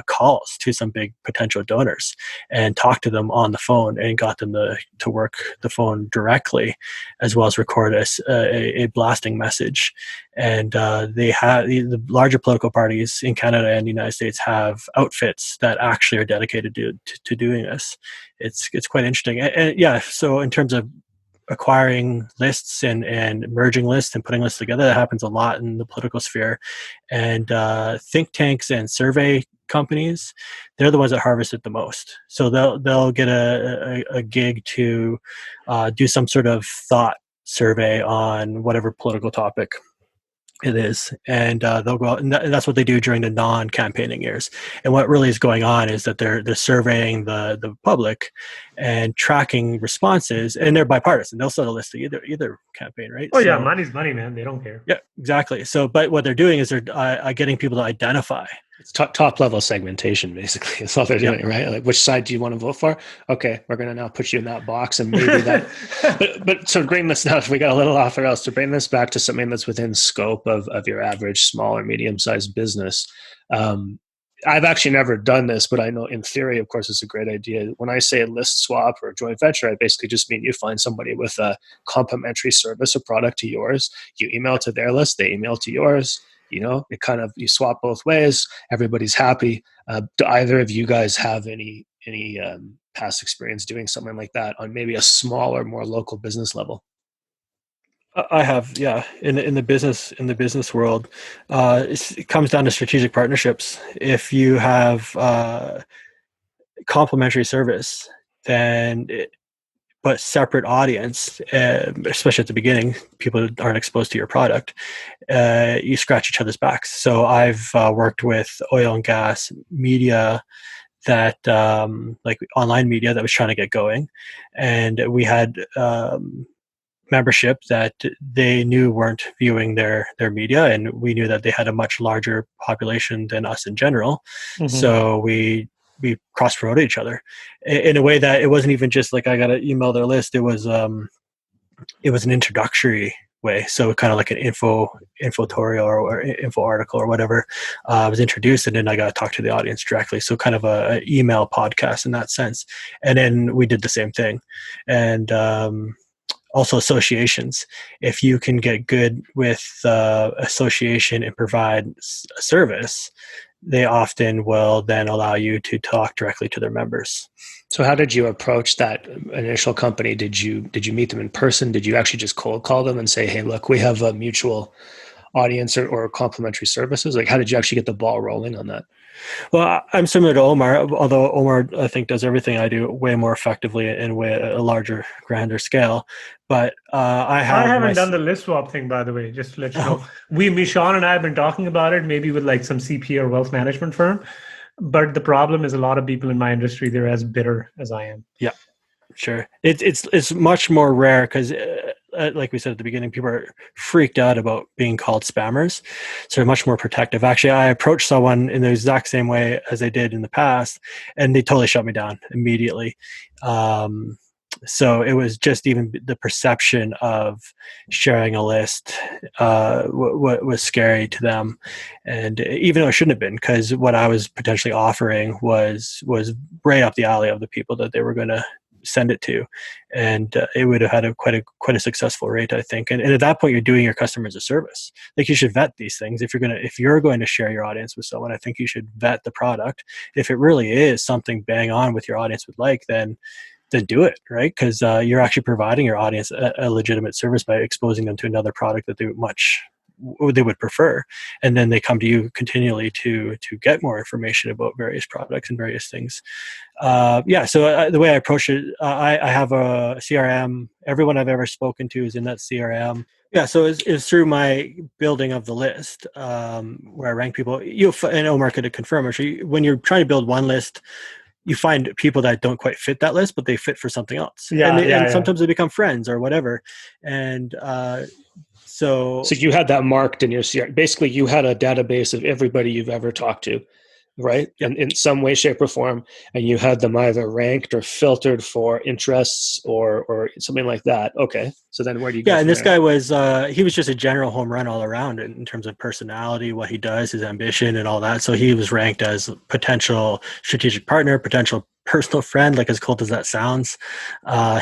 calls to some big potential donors and talked to them on the phone and got them to work the phone directly, as well as record a blasting message. And they have the larger political parties in Canada and the United States have outfits that actually are dedicated to doing this. It's quite interesting. And yeah, so in terms of acquiring lists and merging lists and putting lists together, that happens a lot in the political sphere. And think tanks and survey companies, they're the ones that harvest it the most. So they'll get a gig to do some sort of thought survey on whatever political topic it is, and they'll go out, and that's what they do during the non-campaigning years. And what really is going on is that they're surveying the public and tracking responses, and they're bipartisan. They'll set a list of either campaign, right? Oh, yeah, money's money, man. They don't care. Yeah, exactly. So, but what they're doing is they're getting people to identify. It's top level segmentation, basically. That's all they're doing, right? Like, which side do you want to vote for? Okay, we're going to now put you in that box, and maybe that. but so bring this now. We got a little off the rails. To bring this back to something that's within scope of your average small or medium sized business. I've actually never done this, but I know in theory, of course, it's a great idea. When I say list swap or joint venture, I basically just mean you find somebody with a complementary service or product to yours. You email to their list, they email to yours. It kind of, you swap both ways. Everybody's happy. Do either of you guys have any past experience doing something like that on maybe a smaller, more local business level? I have, yeah. In the business world, it comes down to strategic partnerships. If you have complementary service, but separate audience, especially at the beginning, people aren't exposed to your product. You scratch each other's backs. So I've worked with oil and gas media that like online media that was trying to get going, and we had membership that they knew weren't viewing their media, and we knew that they had a much larger population than us in general. So we cross promoted each other in a way that it wasn't even just like I got to email their list. It was an introductory way. So kind of like an infotorial or info article or whatever was introduced, and then I got to talk to the audience directly. So kind of a email podcast in that sense. And then we did the same thing. And also associations. If you can get good with association and provide a service, they often will then allow you to talk directly to their members. So how did you approach that initial company? Did you meet them in person? Did you actually just cold call them and say, hey, look, we have a mutual audience or complementary services? Like, how did you actually get the ball rolling on that? Well, I'm similar to Omar, although Omar, I think, does everything I do way more effectively and way a larger, grander scale. But I haven't done the list swap thing, by the way, just to let you know. Sean and I have been talking about it, maybe with like some CPA or wealth management firm. But the problem is a lot of people in my industry, they're as bitter as I am. Yeah, sure. It's much more rare because like we said at the beginning, people are freaked out about being called spammers. So they're much more protective. Actually, I approached someone in the exact same way as I did in the past, and they totally shut me down immediately. So it was just even the perception of sharing a list what was scary to them. And even though it shouldn't have been, because what I was potentially offering was right up the alley of the people that they were going to send it to, and it would have had quite a successful rate, I think. And at that point, you're doing your customers a service. Like, you should vet these things. If you're going to share your audience with someone, I think you should vet the product. If it really is something bang on with your audience would like, then do it, right? Because you're actually providing your audience a legitimate service by exposing them to another product that they would prefer, and then they come to you continually to get more information about various products and various things. So the way I approach it, I have a CRM. Everyone I've ever spoken to is in that CRM. Yeah, so it's through my building of the list where I rank people. And Omar could confirm, actually, when you're trying to build one list, you find people that don't quite fit that list, but they fit for something else. And sometimes they become friends or whatever. And so you had that marked in your CRM. Basically, you had a database of everybody you've ever talked to, right? Yep. In some way, shape, or form, and you had them either ranked or filtered for interests or something like that. Okay, so then where do you go? Yeah, and this guy was he was just a general home run all around in terms of personality, what he does, his ambition, and all that. So he was ranked as potential strategic partner, potential personal friend, like as cold as that sounds.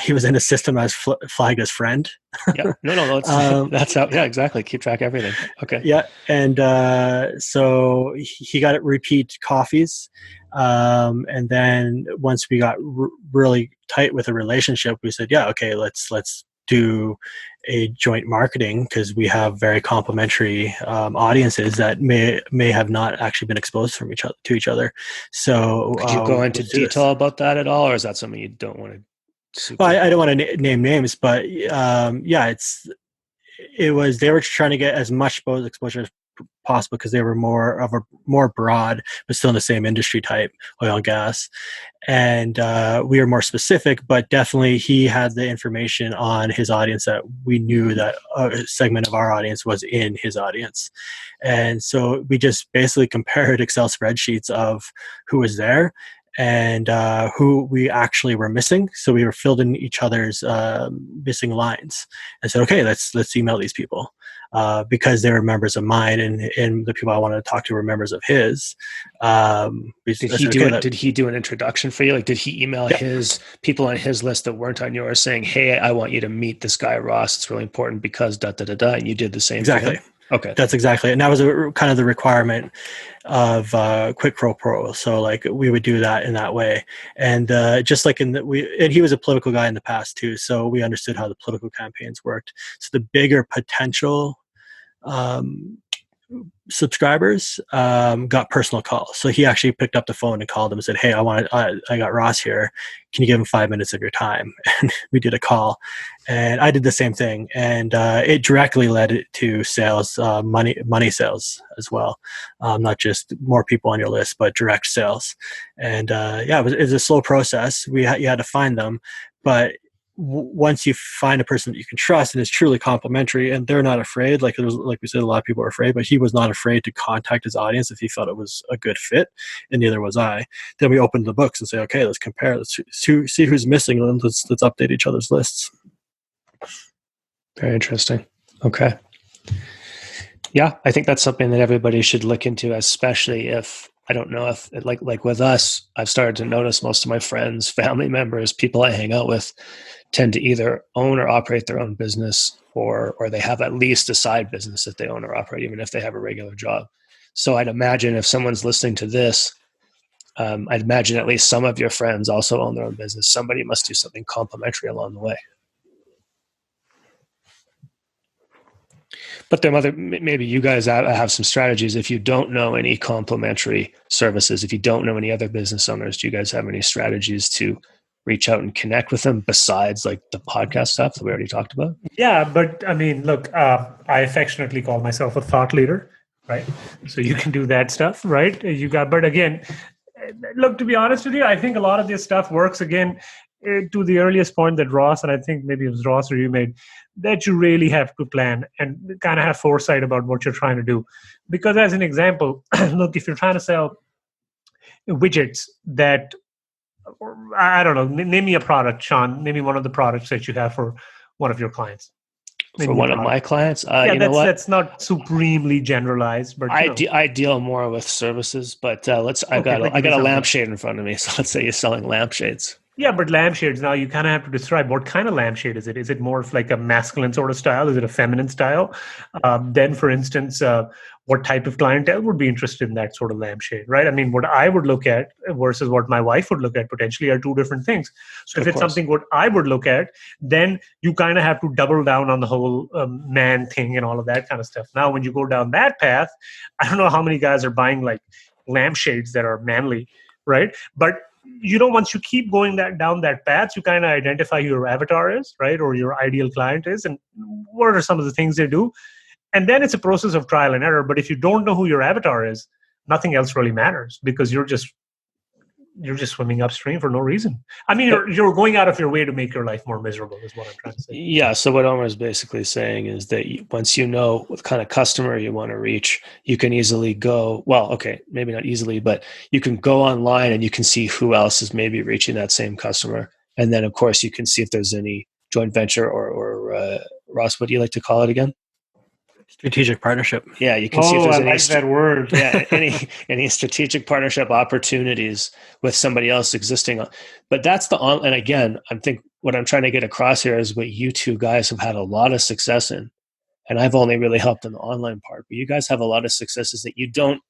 He was in a system as flagged as friend. Yeah, no, that's how. Yeah, exactly. Keep track of everything. Okay. Yeah, and so he got repeat coffees, and then once we got really tight with a relationship, we said, yeah, okay, let's do a joint marketing, because we have very complementary audiences that may have not actually been exposed to each other. So could you go into detail about that at all, or is that something you don't want to? Well, I don't want to name names, but they were trying to get as much exposure as possible, because they were more broad, but still in the same industry type, oil and gas. And we were more specific, but definitely he had the information on his audience that we knew that a segment of our audience was in his audience. And so we just basically compared Excel spreadsheets of who was there and who we actually were missing. So we were filled in each other's missing lines and said, okay, let's email these people. because they were members of mine, and the people I wanted to talk to were members of his. Did he do it? Did he do an introduction for you? Like, did he email his people on his list that weren't on yours saying, "Hey, I want you to meet this guy Ross. It's really important because da da da da." And you did the same. Exactly. Okay, that's exactly it. And that was kind of the requirement of Quid Pro Pro. So like we would do that in that way, and just like and he was a political guy in the past too, so we understood how the political campaigns worked. So the bigger potential subscribers got personal calls. So he actually picked up the phone and called them and said, "Hey, I got Ross here. Can you give him 5 minutes of your time?" And we did a call, and I did the same thing, and it directly led to sales, money sales as well, not just more people on your list, but direct sales. And it was a slow process. You had to find them, but once you find a person that you can trust and is truly complimentary, and they're not afraid, like we said, a lot of people are afraid, but he was not afraid to contact his audience if he felt it was a good fit, and neither was I. Then we opened the books and say, okay, let's compare, let's see who's missing, and let's update each other's lists. Very interesting. Okay. Yeah, I think that's something that everybody should look into, especially if, I don't know if, like with us, I've started to notice most of my friends, family members, people I hang out with tend to either own or operate their own business, or they have at least a side business that they own or operate, even if they have a regular job. So I'd imagine if someone's listening to this, I'd imagine at least some of your friends also own their own business. Somebody must do something complimentary along the way. But maybe you guys have some strategies. If you don't know any complimentary services, if you don't know any other business owners, do you guys have any strategies to reach out and connect with them besides like the podcast stuff that we already talked about? Yeah, but I mean, look, I affectionately call myself a thought leader, right? So you can do that stuff, right? But again, look, to be honest with you, I think a lot of this stuff works again to the earliest point that Ross, and I think maybe it was Ross or you made, that you really have to plan and kind of have foresight about what you're trying to do. Because as an example, look, if you're trying to sell widgets that, I don't know, name me a product, Sean, name me one of the products that you have for one of your clients. For one of my clients? That's not supremely generalized, but I deal more with services, but I got a lampshade in front of me. So let's say you're selling lampshades. Yeah, but lampshades, now you kind of have to describe what kind of lampshade is it? Is it more of like a masculine sort of style? Is it a feminine style? Then, for instance, what type of clientele would be interested in that sort of lampshade, right? I mean, what I would look at versus what my wife would look at potentially are two different things. So if it's something what I would look at, then you kind of have to double down on the whole man thing and all of that kind of stuff. Now, when you go down that path, I don't know how many guys are buying like lampshades that are manly, right? But once you keep going down that path, you kind of identify who your avatar is, right? Or your ideal client is, and what are some of the things they do. And then it's a process of trial and error. But if you don't know who your avatar is, nothing else really matters because you're just swimming upstream for no reason. I mean, you're going out of your way to make your life more miserable is what I'm trying to say. Yeah. So what Omar is basically saying is that once you know what kind of customer you want to reach, you can easily go, well, okay, maybe not easily, but you can go online and you can see who else is maybe reaching that same customer. And then of course you can see if there's any joint venture or Ross, what do you like to call it again? Strategic partnership. Yeah, you can see if there's any that word. Yeah, any strategic partnership opportunities with somebody else existing. But that's and again, I think what I'm trying to get across here is what you two guys have had a lot of success in, and I've only really helped in the online part. But you guys have a lot of successes that you don't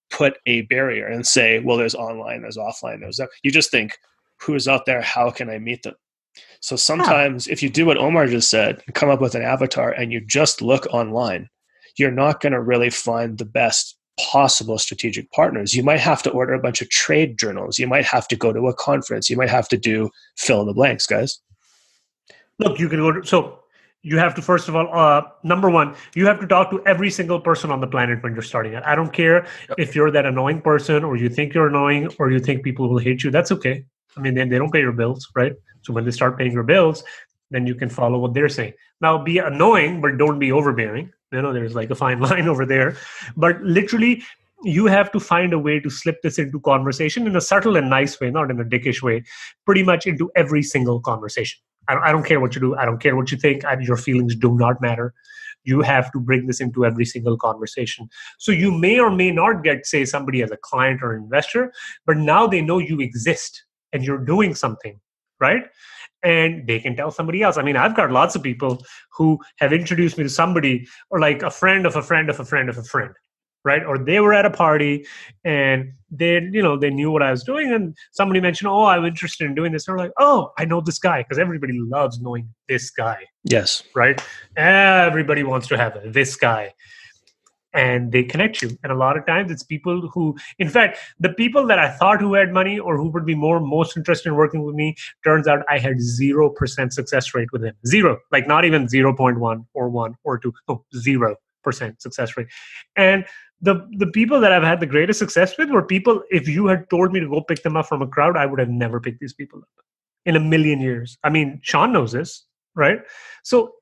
put a barrier and say, well, there's online, there's offline, there's that. You just think, who is out there? How can I meet them? So sometimes if you do what Omar just said, come up with an avatar and you just look online, you're not going to really find the best possible strategic partners. You might have to order a bunch of trade journals. You might have to go to a conference. You might have to do fill in the blanks, guys. Look, you can go to, so you have to, first of all, number one, you have to talk to every single person on the planet when you're starting out. I don't care if you're that annoying person or you think you're annoying or you think people will hate you. That's okay. I mean, they don't pay your bills, right? So when they start paying your bills, then you can follow what they're saying. Now, be annoying, but don't be overbearing. There's like a fine line over there. But literally, you have to find a way to slip this into conversation in a subtle and nice way, not in a dickish way, pretty much into every single conversation. I don't care what you do. I don't care what you think. Your feelings do not matter. You have to bring this into every single conversation. So you may or may not get, say, somebody as a client or investor, but now they know you exist and you're doing something, right? And they can tell somebody else. I mean, I've got lots of people who have introduced me to somebody, or like a friend of a friend of a friend of a friend, right? Or they were at a party and they knew what I was doing, and somebody mentioned, oh, I'm interested in doing this. And they're like, oh, I know this guy, because everybody loves knowing this guy, Yes. right? Everybody wants to have this guy. And they connect you. And a lot of times it's people who, in fact, the people that I thought who had money or who would be most interested in working with me, turns out I had 0% success rate with them. Zero, like not even 0.1 or 1 or 2, no, 0% success rate. And the people that I've had the greatest success with were people, if you had told me to go pick them up from a crowd, I would have never picked these people up in a million years. I mean, Sean knows this, right? So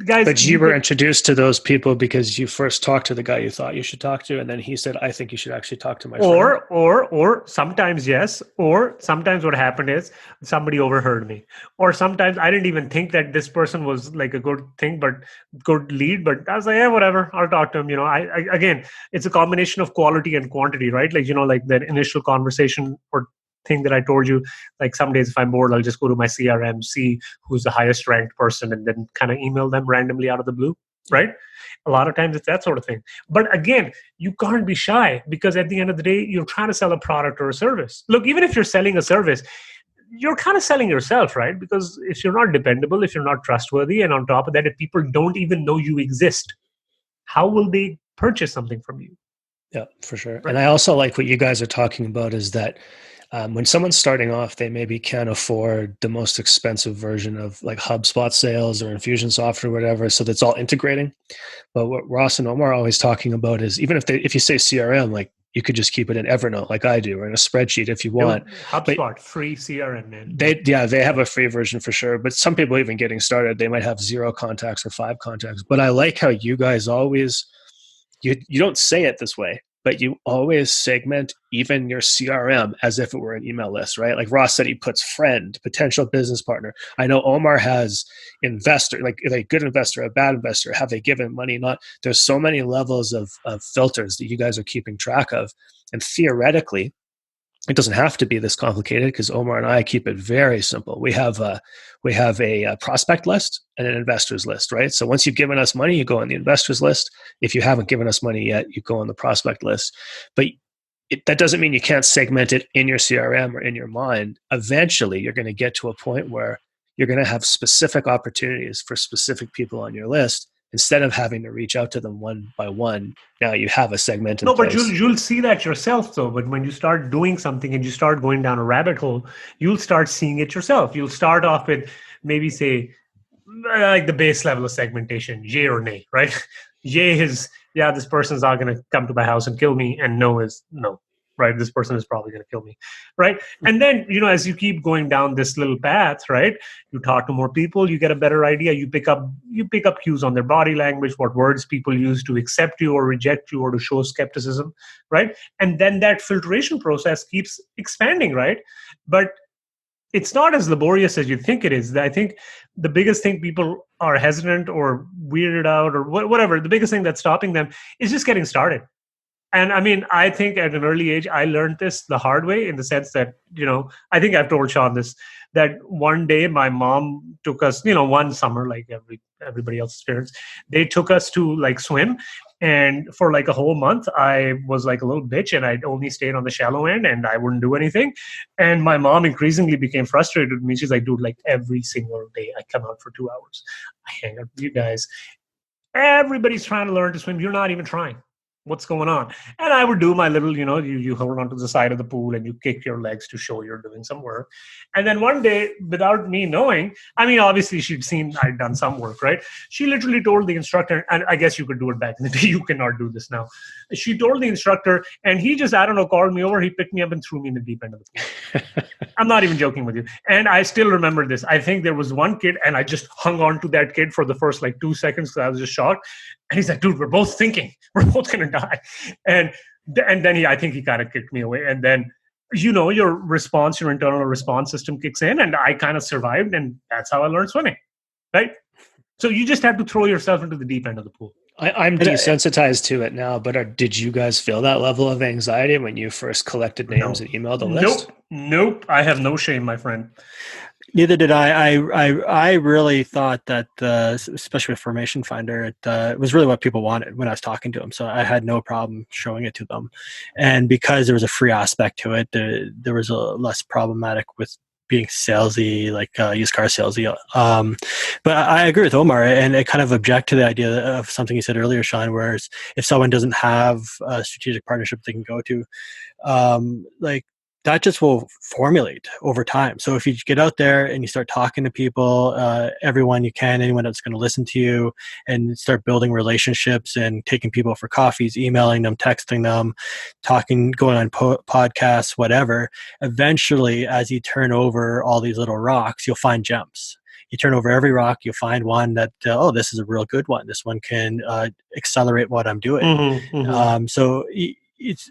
guys, but you were introduced to those people because you first talked to the guy you thought you should talk to, and then he said, I think you should actually talk to my friend. Or sometimes yes, or sometimes what happened is somebody overheard me, or sometimes I didn't even think that this person was like a good thing, but good lead, but I was like, yeah, whatever, I'll talk to him. I again, it's a combination of quality and quantity, right? Like, like that initial conversation or thing that I told you, like some days if I'm bored, I'll just go to my CRM, see who's the highest ranked person, and then kind of email them randomly out of the blue, right? A lot of times it's that sort of thing. But again, you can't be shy, because at the end of the day, you're trying to sell a product or a service. Look, even if you're selling a service, you're kind of selling yourself, right? Because if you're not dependable, if you're not trustworthy, and on top of that, if people don't even know you exist, how will they purchase something from you? Yeah, for sure. Right. And I also like what you guys are talking about is that when someone's starting off, they maybe can't afford the most expensive version of like HubSpot sales or Infusion software or whatever. So that's all integrating. But what Ross and Omar are always talking about is, even if you say CRM, like you could just keep it in Evernote like I do, or in a spreadsheet if you want. HubSpot, but free CRM, man. They have a free version for sure. But some people even getting started, they might have 0 contacts or 5 contacts. But I like how you guys always, you don't say it this way, but you always segment even your CRM as if it were an email list, right? Like Ross said, he puts friend, potential business partner. I know Omar has investor, like a good investor, a bad investor. Have they given money? Not. There's so many levels of filters that you guys are keeping track of. And theoretically, it doesn't have to be this complicated, because Omar and I keep it very simple. We have a prospect list and an investors list, right? So once you've given us money, you go on the investors list. If you haven't given us money yet, you go on the prospect list. But that doesn't mean you can't segment it in your CRM or in your mind. Eventually, you're going to get to a point where you're going to have specific opportunities for specific people on your list. Instead of having to reach out to them one by one, now you have a segment in place. But you'll see that yourself, though. But when you start doing something and you start going down a rabbit hole, you'll start seeing it yourself. You'll start off with maybe, say, like the base level of segmentation, yay or nay, right? Yay is, yeah, this person's not going to come to my house and kill me, and no is no. Right, this person is probably going to kill me, right? And then, as you keep going down this little path, right, you talk to more people, you get a better idea. You pick up cues on their body language, what words people use to accept you or reject you or to show skepticism, right? And then that filtration process keeps expanding, right? But it's not as laborious as you think it is. I think the biggest thing people are hesitant or weirded out or whatever, the biggest thing that's stopping them is just getting started. And I mean, I think at an early age, I learned this the hard way, in the sense that, I think I've told Sean this, that one day my mom took us, one summer, like everybody else's parents, they took us to like swim. And for like a whole month, I was like a little bitch, and I'd only stayed on the shallow end and I wouldn't do anything. And my mom increasingly became frustrated with me. She's like, dude, like every single day I come out for 2 hours. I hang out with you guys. Everybody's trying to learn to swim. You're not even trying. What's going on? And I would do my little, you hold onto the side of the pool and you kick your legs to show you're doing some work. And then one day, without me knowing, I mean, obviously she'd seen I'd done some work, right? She literally told the instructor, and I guess you could do it back in the day, you cannot do this now. She told the instructor, and he just, I don't know, called me over, he picked me up and threw me in the deep end of the pool. I'm not even joking with you. And I still remember this. I think there was one kid, and I just hung on to that kid for the first like 2 seconds, because I was just shocked. And he's like, dude, we're both thinking. We're both going to die. And then I think he kind of kicked me away. And then, your your internal response system kicks in. And I kind of survived. And that's how I learned swimming. Right? So you just have to throw yourself into the deep end of the pool. I'm desensitized to it now, but did you guys feel that level of anxiety when you first collected names and emailed a list? Nope. I have no shame, my friend. Neither did I. I really thought that, especially with Formation Finder, it was really what people wanted when I was talking to them. So I had no problem showing it to them. And because there was a free aspect to it, there was a less problematic with being salesy, like used car salesy. But I agree with Omar, and I kind of object to the idea of something you said earlier, Sean, whereas if someone doesn't have a strategic partnership they can go to, like that just will formulate over time. So if you get out there and you start talking to people, everyone you can, anyone that's going to listen to you, and start building relationships and taking people for coffees, emailing them, texting them, talking, going on podcasts, whatever, eventually as you turn over all these little rocks, you'll find gems. You turn over every rock, you'll find one that, this is a real good one. This one can accelerate what I'm doing. So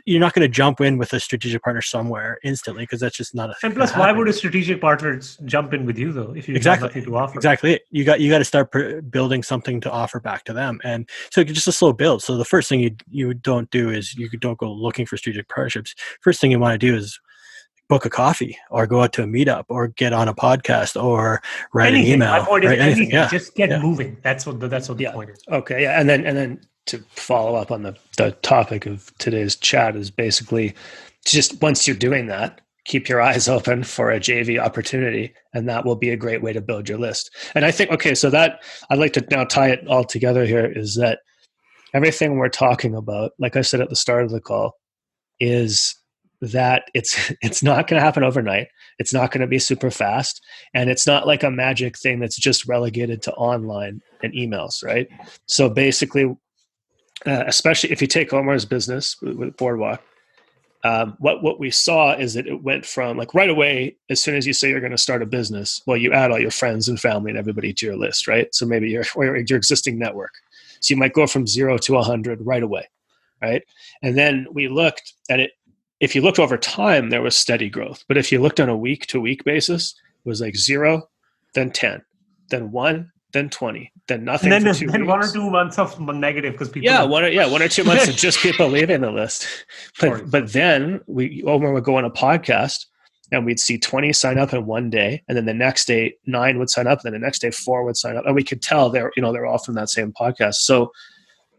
you're not going to jump in with a strategic partner somewhere instantly, because that's just not a. And plus, why would a strategic partner jump in with you though if you have nothing to offer? Exactly. You got to start building something to offer back to them, and so just a slow build. So the first thing you don't do is you don't go looking for strategic partnerships. First thing you want to do is book a coffee or go out to a meetup or get on a podcast or write an email. My point is anything. Yeah. Just get moving. That's what the point is. Okay. Yeah. And then to follow up on the topic of today's chat is basically just once you're doing that, keep your eyes open for a JV opportunity, and that will be a great way to build your list. And I think, okay, so that I'd like to now tie it all together here is that everything we're talking about, like I said at the start of the call, is that it's not going to happen overnight. It's not going to be super fast. And it's not like a magic thing that's just relegated to online and emails, right? So basically, especially if you take Omar's business with Boardwalk, what we saw is that it went from like right away, as soon as you say you're going to start a business, well, you add all your friends and family and everybody to your list, right? So maybe your existing network. So you might go from 0 to 100 right away, right? And then we looked at it. If you looked over time, there was steady growth. But if you looked on a week-to-week basis, it was like 0, then 10, then 1, then 20, then nothing and then, for 2 then weeks. 1 or 2 months of negative because people. Yeah, 1 or 2 months of just people leaving the list. But then Omar would go on a podcast, and we'd see 20 sign up in one day, and then the next day 9 would sign up, and then the next day 4 would sign up, and we could tell they're all from that same podcast. So.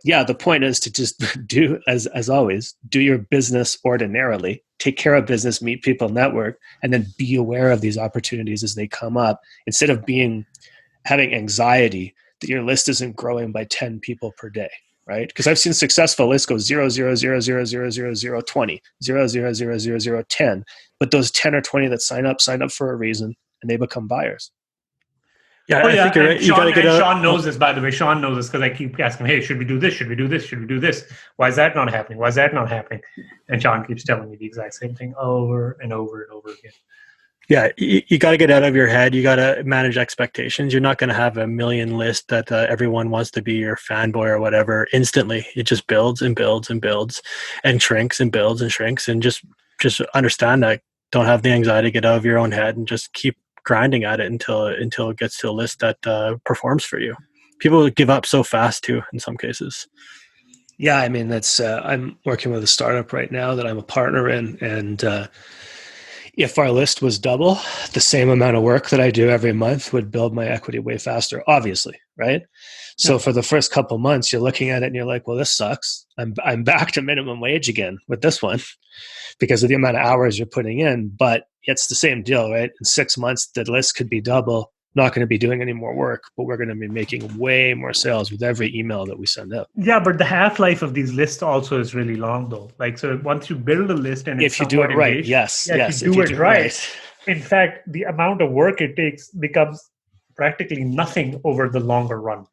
Yeah, the point is to just do, as always, do your business ordinarily, take care of business, meet people, network, and then be aware of these opportunities as they come up, instead of having anxiety that your list isn't growing by 10 people per day, right? Because I've seen successful lists go 0, 0, 0, 0, 0, 0, 0, 20, 0, 0, 0, 0, 0, 10. But those 10 or 20 that sign up for a reason, and they become buyers. Yeah, I think you're right. You got to get out. Sean knows this, by the way. Sean knows this because I keep asking, hey, should we do this? Should we do this? Should we do this? Why is that not happening? Why is that not happening? And Sean keeps telling me the exact same thing over and over and over again. Yeah, you got to get out of your head. You got to manage expectations. You're not going to have a million list that everyone wants to be your fanboy or whatever instantly. It just builds and builds and builds and shrinks and builds and shrinks. And just understand that. Don't have the anxiety. Get out of your own head and just keep grinding at it until it gets to a list that performs for you. People give up so fast too in some cases. Yeah, I mean that's I'm working with a startup right now that I'm a partner in, and if our list was double, the same amount of work that I do every month would build my equity way faster, obviously, right? So for the first couple months, you're looking at it and you're like, well, this sucks. I'm back to minimum wage again with this one because of the amount of hours you're putting in, but it's the same deal, right? In 6 months, the list could be double, not going to be doing any more work, but we're going to be making way more sales with every email that we send out. Yeah, but the half-life of these lists also is really long though. Like, so once you build a list and if you do it right, yes. If you do it right. In fact, the amount of work it takes becomes practically nothing over the longer run.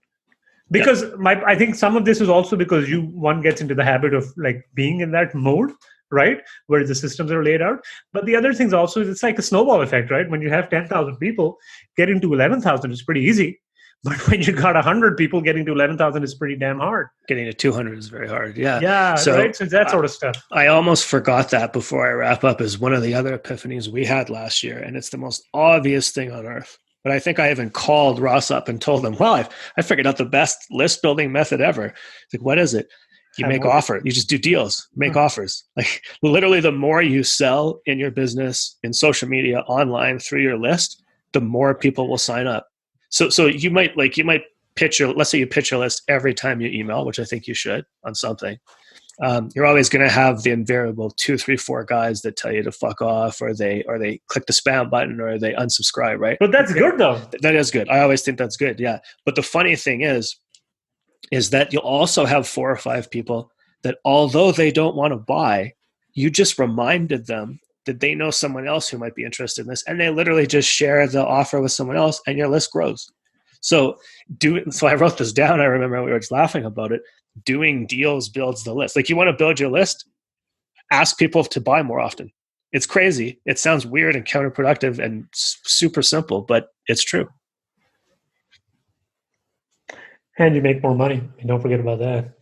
Because I think some of this is also because one gets into the habit of like being in that mode, right? Where the systems are laid out. But the other things also, it's like a snowball effect, right? When you have 10,000 people, getting to 11,000 is pretty easy. But when you got 100 people, getting to 11,000 is pretty damn hard. Getting to 200 is very hard. Yeah. Yeah. So, right. So that sort of stuff. I almost forgot that before I wrap up is one of the other epiphanies we had last year. And it's the most obvious thing on earth. But I think I even called Ross up and told him, well, I figured out the best list building method ever. Like, what is it? You make offer. You just do deals, make offers. Like literally the more you sell in your business, in social media, online through your list, the more people will sign up. So you might pitch let's say you pitch your list every time you email, which I think you should on something. You're always going to have the invariable 2, 3, 4 guys that tell you to fuck off, or they click the spam button, or they unsubscribe, right? But that's good though. That is good. I always think that's good. Yeah. But the funny thing is that you'll also have 4 or 5 people that, although they don't want to buy, you just reminded them that they know someone else who might be interested in this, and they literally just share the offer with someone else, and your list grows. So I wrote this down. I remember we were just laughing about it. Doing deals builds the list. Like, you want to build your list, ask people to buy more often. It's crazy. It sounds weird and counterproductive and super simple, but it's true. And you make more money. Don't forget about that.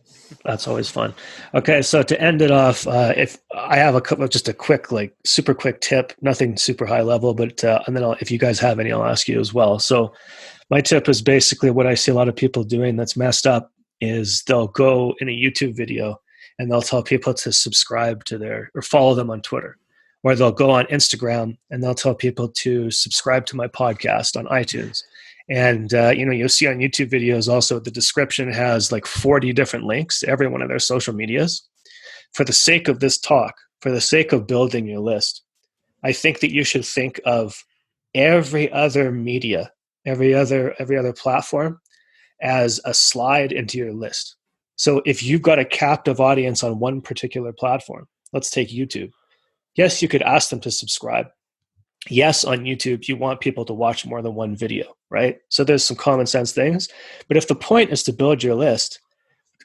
That's always fun. Okay, so to end it off, if I have just a quick, super quick tip, nothing super high level, but and then if you guys have any, I'll ask you as well. So my tip is basically what I see a lot of people doing that's messed up is they'll go in a YouTube video and they'll tell people to subscribe to or follow them on Twitter, or they'll go on Instagram and they'll tell people to subscribe to my podcast on iTunes. And, you'll see on YouTube videos also, the description has 40 different links to every one of their social medias. For the sake of this talk, for the sake of building your list, I think that you should think of every other media, every other platform as a slide into your list. So if you've got a captive audience on one particular platform, let's take YouTube. Yes, you could ask them to subscribe. Yes, on YouTube, you want people to watch more than one video, right? So there's some common sense things. But if the point is to build your list,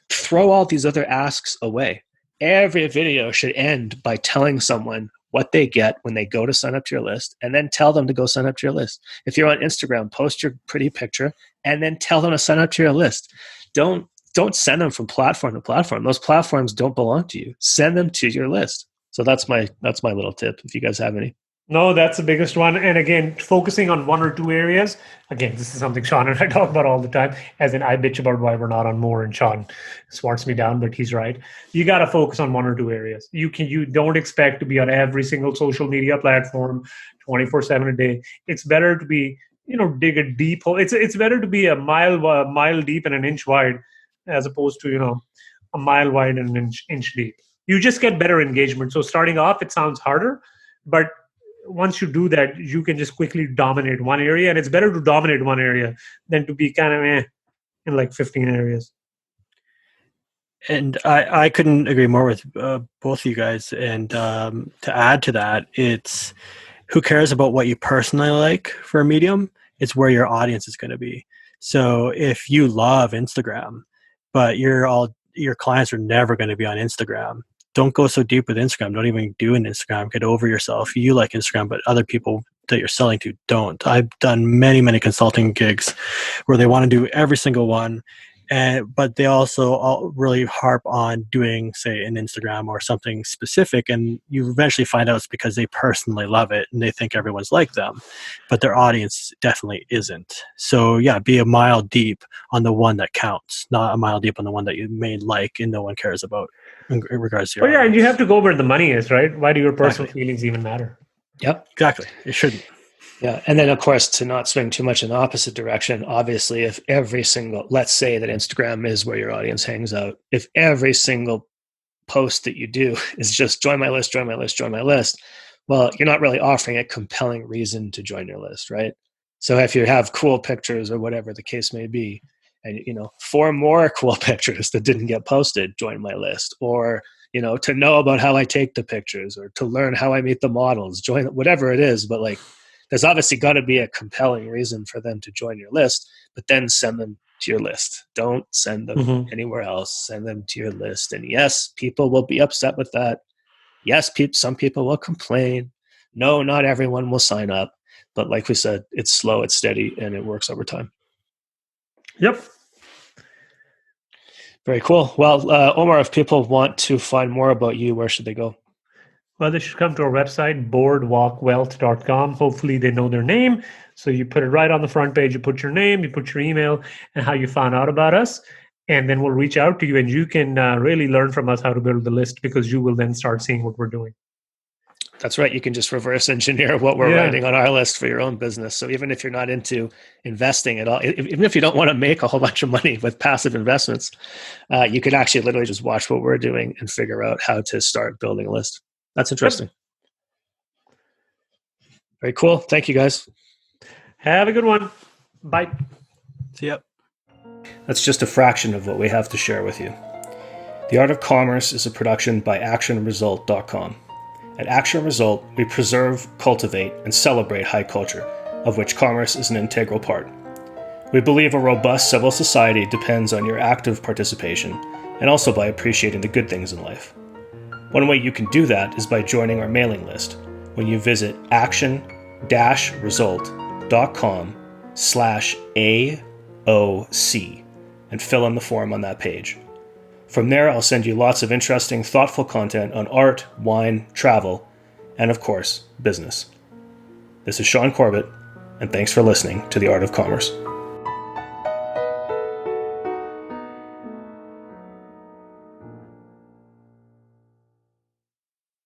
throw all these other asks away. Every video should end by telling someone what they get when they go to sign up to your list, and then tell them to go sign up to your list. If you're on Instagram, post your pretty picture and then tell them to sign up to your list. Don't send them from platform to platform. Those platforms don't belong to you. Send them to your list. So that's my little tip, if you guys have any. No, that's the biggest one. And again, focusing on 1 or 2 areas. Again, this is something Sean and I talk about all the time. As in, I bitch about why we're not on more, and Sean smarts me down, but he's right. You got to focus on 1 or 2 areas. You don't expect to be on every single social media platform 24/7 a day. It's better to be, dig a deep hole. It's better to be a mile deep and an inch wide, as opposed to, a mile wide and an inch deep. You just get better engagement. So starting off, it sounds harder, but once you do that, you can just quickly dominate one area, and it's better to dominate one area than to be kind of in 15 areas. And I couldn't agree more with both of you guys. And to add to that, it's who cares about what you personally like for a medium? It's where your audience is going to be. So if you love Instagram, but your clients are never going to be on Instagram, don't go so deep with Instagram. Don't even do an Instagram. Get over yourself. You like Instagram, but other people that you're selling to don't. I've done many, many consulting gigs where they want to do every single one, but they also all really harp on doing, say, an Instagram or something specific, and you eventually find out it's because they personally love it and they think everyone's like them, but their audience definitely isn't. So yeah, be a mile deep on the one that counts, not a mile deep on the one that you may like and no one cares about in regards to your audience. And you have to go where the money is, right? Why do your personal feelings even matter? Yep. Exactly. It shouldn't. Yeah. And then, of course, to not swing too much in the opposite direction, obviously, if let's say that Instagram is where your audience hangs out, if every single post that you do is just join my list, join my list, join my list, well, you're not really offering a compelling reason to join your list, right? So if you have cool pictures or whatever the case may be, and 4 more cool pictures that didn't get posted, join my list, or to know about how I take the pictures, or to learn how I meet the models, join whatever it is. But there's obviously got to be a compelling reason for them to join your list, but then send them to your list. Don't send them anywhere else. Send them to your list. And yes, people will be upset with that. Yes, some people will complain. No, not everyone will sign up. But like we said, it's slow, it's steady, and it works over time. Yep. Very cool. Well, Omar, if people want to find more about you, where should they go? Well, they should come to our website, boardwalkwealth.com. Hopefully they know their name. So you put it right on the front page. You put your name, you put your email, and how you found out about us. And then we'll reach out to you, and you can really learn from us how to build the list, because you will then start seeing what we're doing. That's right. You can just reverse engineer what we're writing on our list for your own business. So even if you're not into investing at all, even if you don't want to make a whole bunch of money with passive investments, you can actually literally just watch what we're doing and figure out how to start building a list. That's interesting. Yep. Very cool. Thank you, guys. Have a good one. Bye. See ya. That's just a fraction of what we have to share with you. The Art of Commerce is a production by actionresult.com. At Action Result, we preserve, cultivate, and celebrate high culture, of which commerce is an integral part. We believe a robust civil society depends on your active participation, and also by appreciating the good things in life. One way you can do that is by joining our mailing list when you visit action-result.com/AOC and fill in the form on that page. From there, I'll send you lots of interesting, thoughtful content on art, wine, travel, and of course, business. This is Sean Corbett, and thanks for listening to The Art of Commerce.